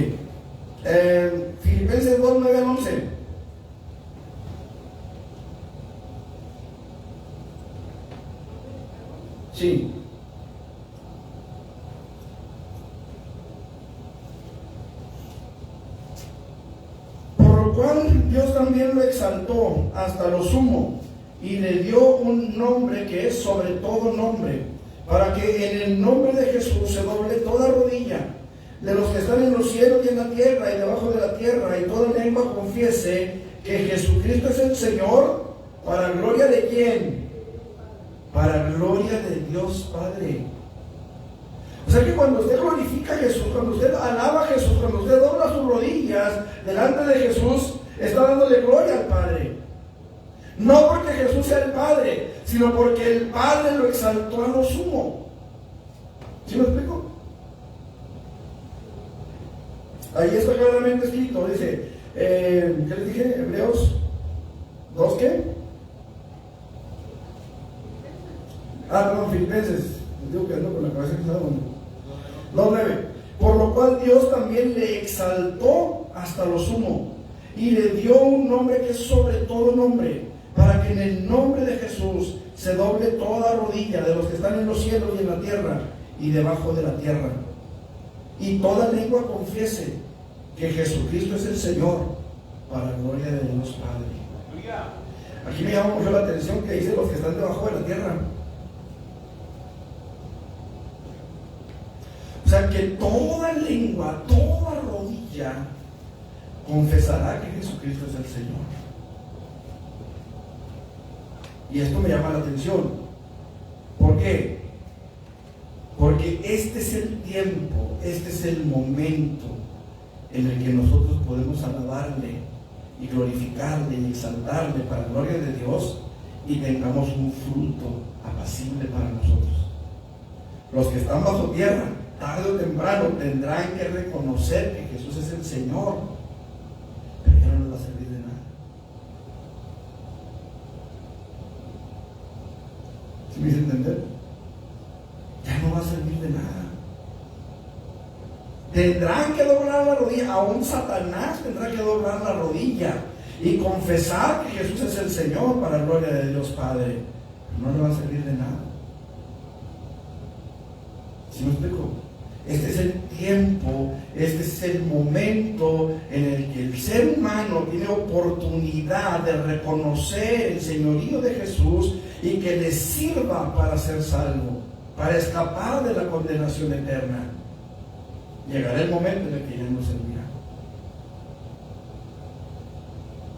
Filipenses 2, 9 al 11. Sí. Por lo cual Dios también lo exaltó hasta lo sumo y le dio un nombre que es sobre todo nombre, para que en el nombre de Jesús se doble toda rodilla de los que están en los cielos y en la tierra y debajo de la tierra, y toda lengua confiese que Jesucristo es el Señor, para gloria de ¿quién? Para gloria de Dios Padre. O sea que cuando usted glorifica a Jesús, cuando usted alaba a Jesús, cuando usted dobla sus rodillas delante de Jesús, está dándole gloria al Padre. No porque Jesús sea el Padre, sino porque el Padre lo exaltó a lo sumo. ¿Sí me explico? Ahí está claramente escrito, dice, ¿qué les dije? Hebreos 2, ¿qué? Perdón, Filipenses. Les digo que ando con la cabeza que está bueno. 2:9. Por lo cual Dios también le exaltó hasta lo sumo y le dio un nombre que es sobre todo nombre, para que en el nombre de Jesús se doble toda rodilla de los que están en los cielos y en la tierra y debajo de la tierra, y toda lengua confiese que Jesucristo es el Señor, para gloria de Dios Padre. Aquí me llama mucho la atención que dice los que están debajo de la tierra. O sea que toda lengua, toda rodilla confesará que Jesucristo es el Señor. Y esto me llama la atención. ¿Por qué? Porque este es el tiempo, este es el momento en el que nosotros podemos alabarle y glorificarle y exaltarle para la gloria de Dios y tengamos un fruto apacible para nosotros. Los que están bajo tierra, tarde o temprano tendrán que reconocer que Jesús es el Señor, pero ya no les va a servir de nada. ¿Sí me hice entender? Ya no va a servir de nada. Tendrán que doblar la rodilla, aún Satanás tendrá que doblar la rodilla y confesar que Jesús es el Señor para la gloria de Dios Padre. No le va a servir de nada. ¿Sí me explico? Este es el tiempo, este es el momento en el que el ser humano tiene oportunidad de reconocer el señorío de Jesús y que le sirva para ser salvo, para escapar de la condenación eterna. Llegará el momento en el que ya no servirá.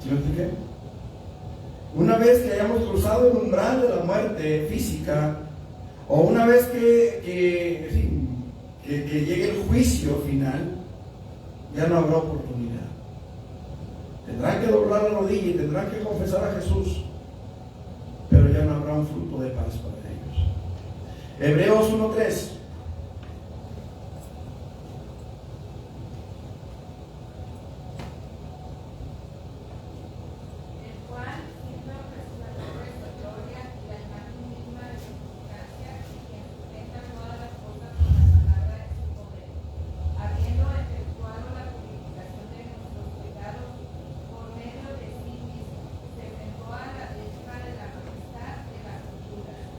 ¿Sí me expliqué? Una vez que hayamos cruzado el umbral de la muerte física, o una vez que llegue el juicio final, ya no habrá oportunidad oportunidad. Tendrán que doblar la rodilla y tendrán que confesar a Jesús, pero ya no habrá un fruto de paz para ellos. Hebreos 1:3.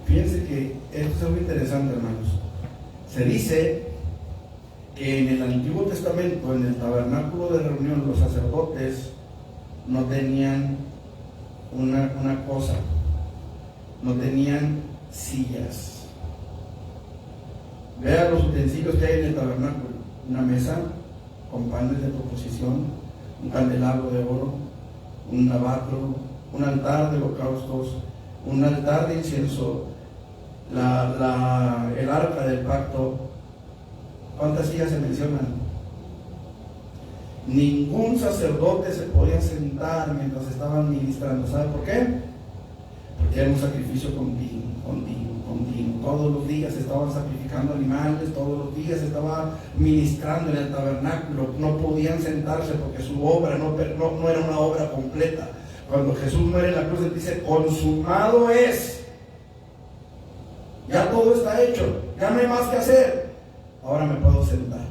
Fíjense que esto es muy interesante, hermanos. Se dice que en el Antiguo Testamento, en el tabernáculo de reunión, los sacerdotes no tenían una cosa, no tenían sillas. Vean los utensilios que hay en el tabernáculo: una mesa con panes de proposición, un candelabro de oro, un lavacro, un altar de holocaustos, un altar de incienso, el arca del pacto. ¿Cuántas sillas se mencionan? Ningún sacerdote se podía sentar mientras estaban ministrando. ¿Sabe por qué? Porque era un sacrificio continuo. Todos los días estaban sacrificando animales, todos los días estaban ministrando en el tabernáculo. No podían sentarse porque su obra no era una obra completa. Cuando Jesús muere en la cruz, Él dice: consumado es. Ya todo está hecho, ya no hay más que hacer. Ahora me puedo sentar.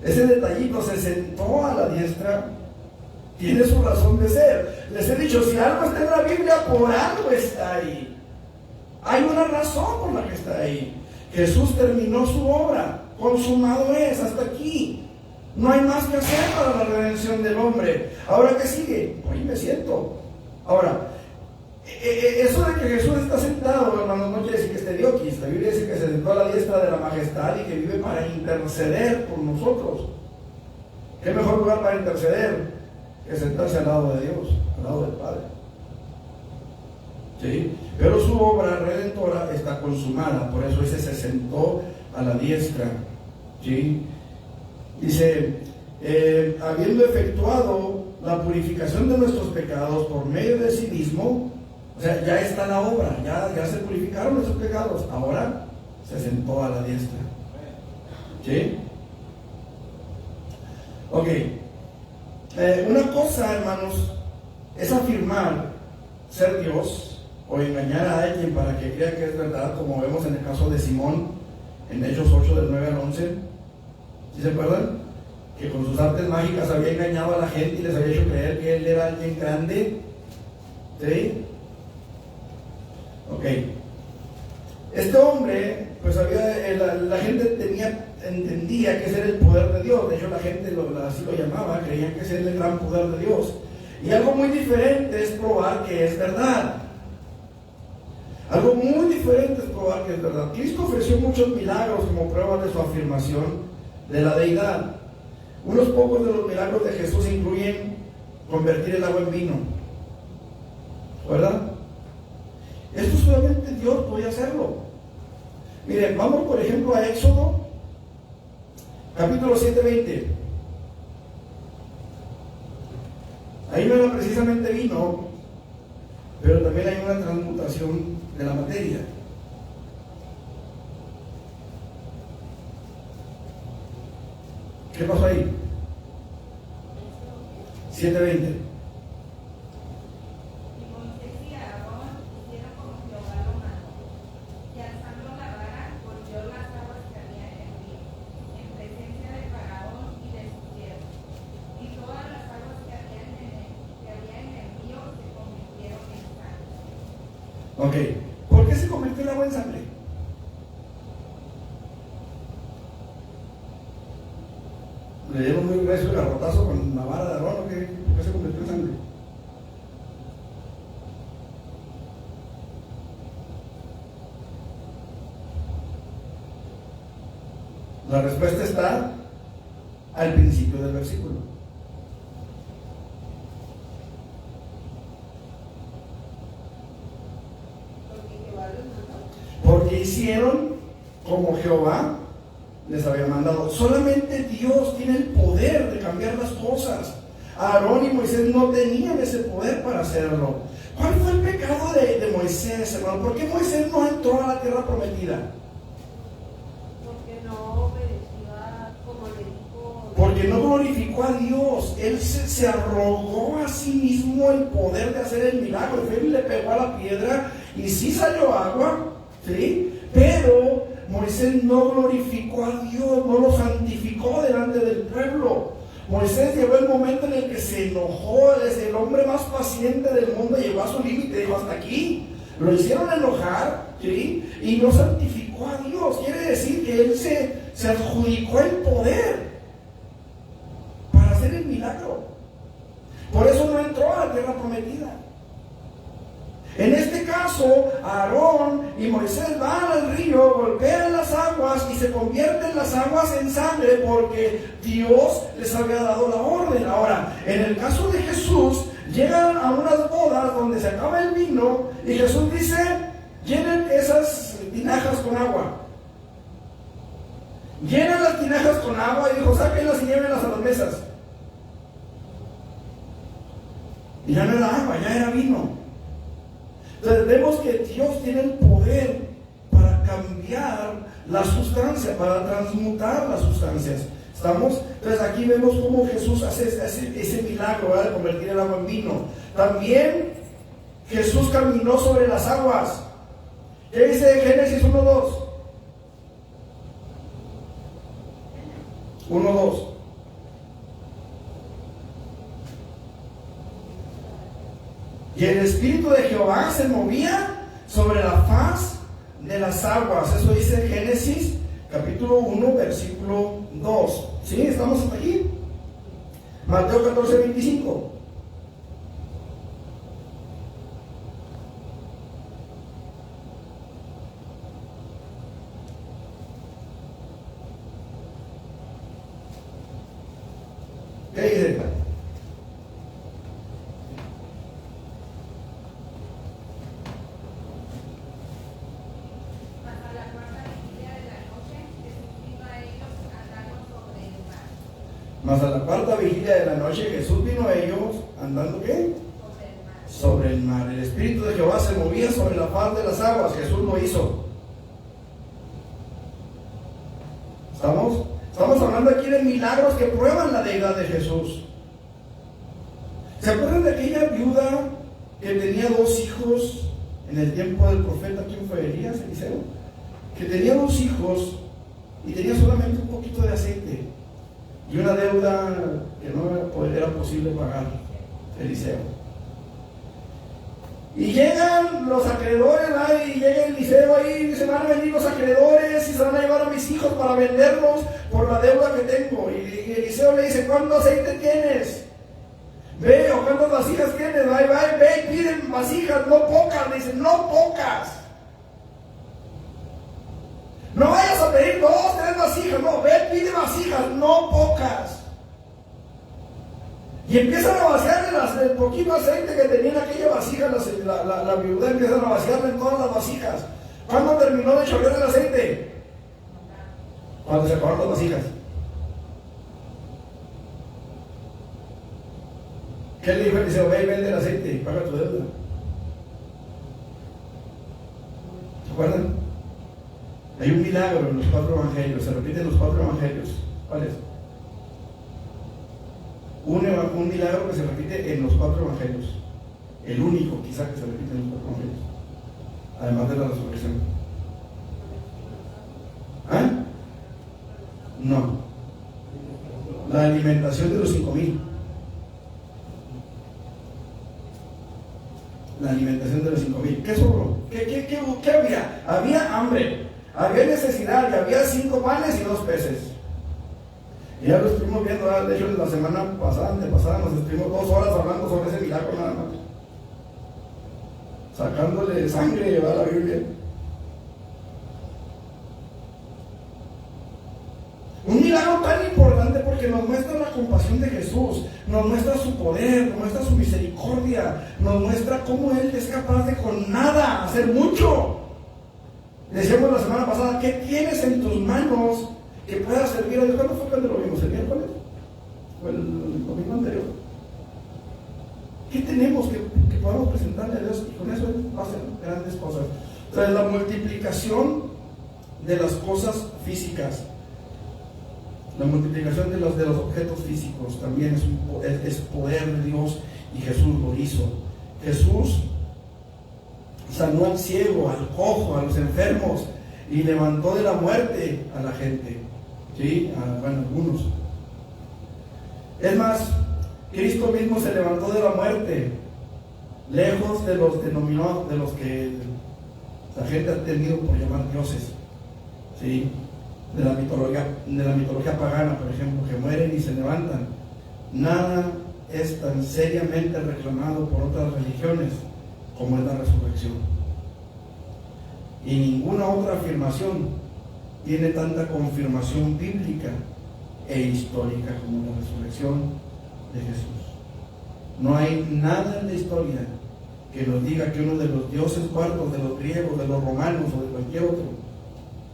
Ese detallito, se sentó a la diestra, tiene su razón de ser. Les he dicho, si algo está en la Biblia, por algo está ahí. Hay una razón por la que está ahí. Jesús terminó su obra, consumado es, hasta aquí. No hay más que hacer para la redención del hombre. ¿Ahora qué sigue? Hoy me siento. Ahora, eso de que Jesús está sentado, hermanos, no quiere decir que esté dioquis. La Biblia dice que se sentó a la diestra de la majestad y que vive para interceder por nosotros. ¿Qué mejor lugar para interceder que sentarse al lado de Dios, al lado del Padre? ¿Sí? Pero su obra redentora está consumada, por eso ese se sentó a la diestra. ¿Sí? Dice, habiendo efectuado la purificación de nuestros pecados por medio de sí mismo, o sea, ya está la obra, ya se purificaron nuestros pecados, ahora se sentó a la diestra. ¿Sí? Ok. Una cosa, hermanos, es afirmar ser Dios o engañar a alguien para que crea que es verdad, como vemos en el caso de Simón en Hechos 8 del 9 al 11. ¿Sí se acuerdan? Que con sus artes mágicas había engañado a la gente y les había hecho creer que él era alguien grande. ¿Sí? Ok. Este hombre, pues la gente entendía que ese era el poder de Dios. De hecho, la gente así lo llamaba, creían que ese era el gran poder de Dios. Y algo muy diferente es probar que es verdad. Algo muy diferente es probar que es verdad. Cristo ofreció muchos milagros como prueba de su afirmación de la deidad. Unos pocos de los milagros de Jesús incluyen convertir el agua en vino, ¿verdad? Esto solamente Dios podía hacerlo. Miren, vamos por ejemplo a Éxodo capítulo 7:20. Ahí no era precisamente vino, pero también hay una transmutación de la materia. ¿Qué pasó ahí? 7:20. Ok, ¿por qué se convirtió el agua en sangre? Le dieron muy grueso el garrotazo con la vara de Aarón, ¿o qué? ¿Por qué se convirtió en sangre? La respuesta está al principio del versículo. Porque hicieron como Jehová les había mandado. Solamente Dios tiene el poder de cambiar las cosas. Aarón y Moisés no tenían ese poder para hacerlo. ¿Cuál fue el pecado de Moisés, hermano? ¿Por qué Moisés no entró a la tierra prometida? Porque no obedeció como le dijo. Porque no glorificó a Dios. Él se arrogó a sí mismo el poder de hacer el milagro. Él le pegó a la piedra y sí salió agua, ¿sí? Pero Moisés no glorificó a Dios, no lo santificó delante del pueblo. Moisés llegó el momento en el que se enojó. Es el hombre más paciente del mundo, llegó a su límite, dijo hasta aquí. Lo hicieron enojar, ¿sí? Y no santificó a Dios. Quiere decir que él se adjudicó el poder para hacer el milagro. Por eso no entró a la tierra prometida. En este caso, Aarón y Moisés van al río, golpean las aguas y se convierten las aguas en sangre porque Dios les había dado la orden. Ahora, en el caso de Jesús, llegan a unas bodas donde se acaba el vino y Jesús dice, llenen esas tinajas con agua. Llenan las tinajas con agua y dijo, sáquenlas y llévenlas a las mesas. Y ya no era agua, ya era vino. Entonces vemos que Dios tiene el poder para cambiar la sustancia, para transmutar las sustancias. ¿Estamos? Entonces aquí vemos cómo Jesús hace ese milagro, ¿verdad?, de convertir el agua en vino. También Jesús caminó sobre las aguas. ¿Qué dice Génesis 1:2? 1:2. Y el Espíritu de Jehová se movía sobre la faz de las aguas. Eso dice Génesis capítulo 1, versículo 2. ¿Sí? ¿Estamos hasta aquí? Mateo 14:25. ¿Qué dice? Mas a la cuarta vigilia de la noche Jesús vino a ellos andando ¿qué? Sobre el mar. El Espíritu de Jehová se movía sobre la faz de las aguas. Jesús lo hizo. Estamos hablando aquí de milagros que prueban la deidad de Jesús. ¿Se acuerdan de aquella viuda que tenía 2 hijos en el tiempo del profeta? ¿Quién fue? Elías, Eliseo. Que tenía 2 hijos y tenía solamente un poquito de aceite y una deuda que no era posible pagar. Eliseo. Y llegan los acreedores, y llega Eliseo ahí y dice, van a venir los acreedores y se van a llevar a mis hijos para venderlos por la deuda que tengo. Y Eliseo le dice, ¿cuánto aceite tienes? Ve, o cuántas vasijas tienes. Ve y piden vasijas, no pocas. Le dicen, no pocas. No vayas a pedir 2, 3 vasijas, no, ve, pide vasijas, no pocas. Y empiezan a vaciarle el poquito aceite que tenía en aquella vasija. La viuda empiezan a vaciarle en todas las vasijas. ¿Cuándo terminó de chorrear el aceite? Cuando se acabaron las vasijas. ¿Qué le dijo Eliseo? Ve y vende el aceite y paga tu deuda. ¿Se acuerdan? Hay un milagro en los 4 evangelios, se repiten los 4 evangelios. ¿Cuál es? Un milagro que se repite en los 4 evangelios. El único, quizá, que se repite en los 4 evangelios. Además de la resurrección. ¿Ah? No. La alimentación de los 5,000. La alimentación de los 5,000. ¿Qué sobró? ¿Qué había? Había hambre. Había necesidad, y había 5 panes y 2 peces. Y ya lo estuvimos viendo, de hecho la semana pasada, antepasada, nos estuvimos 2 horas hablando sobre ese milagro nada más. Sacándole sangre a la Biblia. Un milagro tan importante porque nos muestra la compasión de Jesús, nos muestra su poder, nos muestra su misericordia, nos muestra cómo Él es capaz de con nada hacer mucho. Decíamos la semana pasada, ¿qué tienes en tus manos que pueda servir a Dios. ¿Cuándo fue cuando lo vimos? ¿El miércoles? ¿O el domingo anterior? ¿Qué tenemos que podamos presentarle a Dios? Y con eso hacen grandes cosas. Entonces, la multiplicación de las cosas físicas, la multiplicación de los objetos físicos también es poder de Dios, y Jesús lo hizo. Jesús sanó al ciego, al cojo, a los enfermos, y levantó de la muerte a la gente, ¿sí? Bueno, algunos. Es más, Cristo mismo se levantó de la muerte, lejos de los denominados, de los que la gente ha tenido por llamar dioses, ¿sí? De la mitología pagana, por ejemplo, que mueren y se levantan. Nada es tan seriamente reclamado por otras religiones como es la resurrección. Y ninguna otra afirmación tiene tanta confirmación bíblica e histórica como la resurrección de Jesús. No hay nada en la historia que nos diga que uno de los dioses cuartos, de los griegos, de los romanos o de cualquier otro,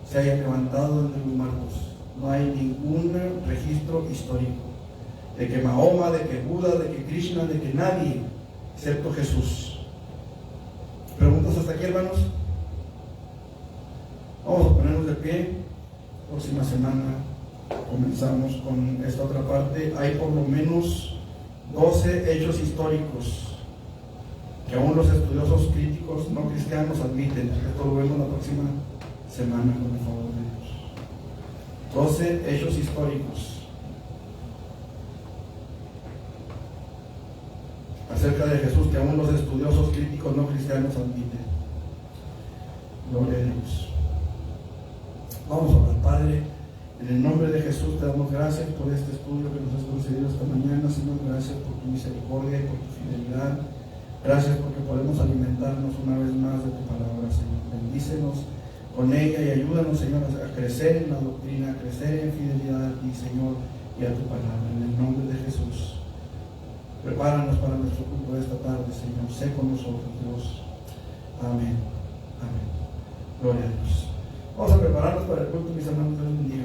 se haya levantado entre los muertos. No hay ningún registro histórico de que Mahoma, de que Buda, de que Krishna, de que nadie, excepto Jesús. ¿Preguntas hasta aquí, hermanos? Vamos a ponernos de pie. Próxima semana comenzamos con esta otra parte. Hay por lo menos 12 hechos históricos que aún los estudiosos críticos no cristianos admiten. Esto lo vemos la próxima semana con el favor de Dios. 12 hechos históricos acerca de Jesús que aún los estudiosos críticos no cristianos admiten. Gloria a Dios. Vamos a orar. Padre, en el nombre de Jesús te damos gracias por este estudio que nos has concedido esta mañana. Señor, gracias por tu misericordia y por tu fidelidad. Gracias porque podemos alimentarnos una vez más de tu palabra, Señor. Bendícenos con ella y ayúdanos, Señor, a crecer en la doctrina, a crecer en fidelidad a ti, Señor, y a tu palabra. En el nombre de Jesús. Prepáranos para nuestro culto de esta tarde, Señor. Sé con nosotros, Dios. Amén. Amén. Gloria a Dios. Vamos a prepararnos para el culto, mis hermanos. Dios bendiga.